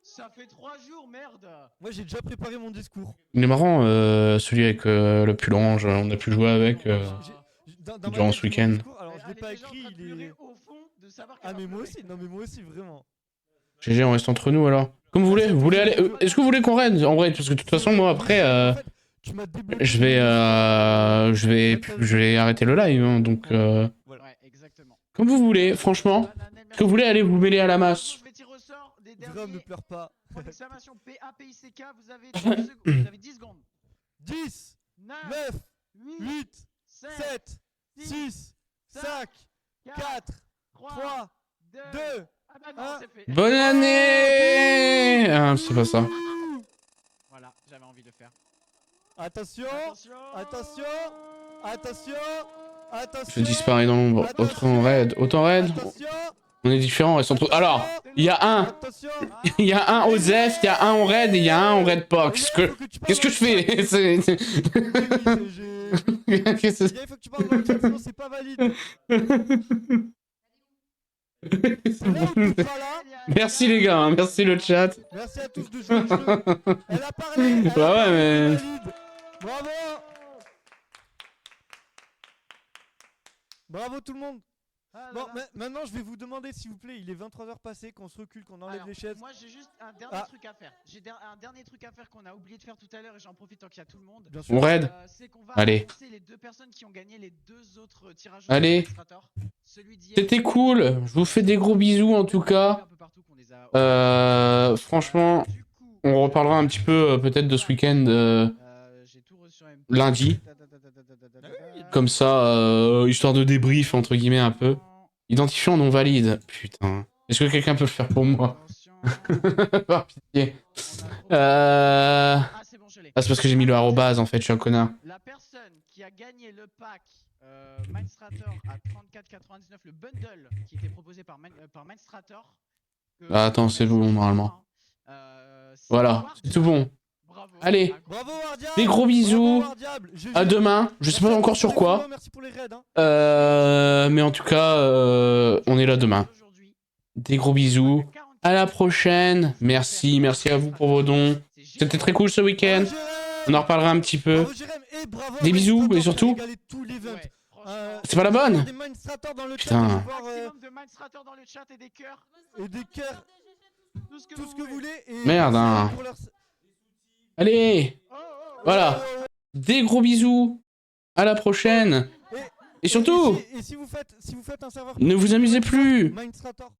Ça fait 3 jours, merde. Moi, j'ai déjà préparé mon discours. Il est marrant, celui avec le pull orange, on a pu jouer avec Dans ma durant tête, ce j'ai mon week-end. discours, alors, je l'ai pas écrit, il est. Au fond de savoir Ah, mais moi aussi, non, mais moi aussi, vraiment. GG, on reste entre nous alors. Comme vous voulez, aller. Est-ce que vous voulez qu'on raid en vrai? Parce que de toute façon, moi après, En fait, tu m'as débloqué. je vais arrêter le live, hein, donc Ouais, exactement. comme vous voulez, franchement. Est-ce que vous voulez aller vous mêler à la masse? Je vais tirer au sort des Graham, derniers. ne pleure pas. Point d'exclamation PAPICK, vous avez 10 secondes. Vous avez 10 secondes. 10, 9, 9, 8, 8, 7, 6, 5, 4, 3, 2. Ah bah non, Ah. c'est fait. Bonne année! Ah, c'est pas ça. Voilà, j'avais envie de le faire. Attention, attention, attention, attention. Je disparais dans l'ombre. Autant raid, Attention, On est différents, reste entre. Alors, il y a un. attention. Il y a un au Zef, il y a un au raid et il y a un au raid pas. Qu'est-ce que je fais? C'est- Il faut que tu parles dans le chat, sinon c'est pas valide. C'est là ou t'es pas là? Merci les gars, hein, merci le chat. Merci à tous de jouer le jeu. Elle a parlé. Elle a Bah ouais, parlé, mais- c'est valide. Bravo. Bravo tout le monde. Bon, maintenant je vais vous demander s'il vous plaît, il est 23h passé, qu'on se recule, qu'on enlève Alors, les chaises. moi j'ai juste un dernier truc à faire. J'ai un dernier truc à faire qu'on a oublié de faire tout à l'heure et j'en profite tant qu'il y a tout le monde. Bien sûr. On raid. C'est qu'on va Allez. annoncer les 2 personnes qui ont gagné les 2 autres tirages. Allez. Illustrator. Celui d'hier. C'était cool. Je vous fais des gros bisous en tout cas. Un peu partout qu'on les a- Franchement, Du coup, on reparlera un petit peu peut-être de ce week-end j'ai tout reçu en MP. lundi. Comme ça, histoire de débrief entre guillemets un peu. Identifiant non valide. Putain. Est-ce que quelqu'un peut le faire pour moi? Par pitié. Ah, c'est bon, je l'ai. Ah, c'est parce que j'ai mis le arrobase en fait, je suis un connard. La personne qui a gagné le pack Mindstrator à 34,99, le bundle qui était proposé par Mindstrator. Ah, attends, c'est bon normalement. Voilà, c'est tout bon. Bravo. Allez, Bravo Wardiable. des gros bisous. Bravo, Wardiable. GG. À demain. Je sais pas encore sur quoi. Merci pour les raids. Hein. Mais en tout cas, on est là demain. Des gros bisous. À la prochaine. Merci à vous pour vos dons. C'était très cool ce week-end. Bravo, Jérém. On en reparlera un petit peu. Bravo, Jérém. Et bravo à Des bisous, Mindstrator et surtout- qui a régalé tout l'event. C'est pas la bonne? Des Mindstrator dans le chat, Putain. je vais voir, Maximum de Mindstrator dans le chat et des cœurs. et des cœurs, Tout ce que tout ce que vous voulez. Et Merde, merci hein. pour leur- Allez, voilà. Des gros bisous. À la prochaine. Et surtout, Et si vous faites un serveur ne vous amusez plus. Mindstrator.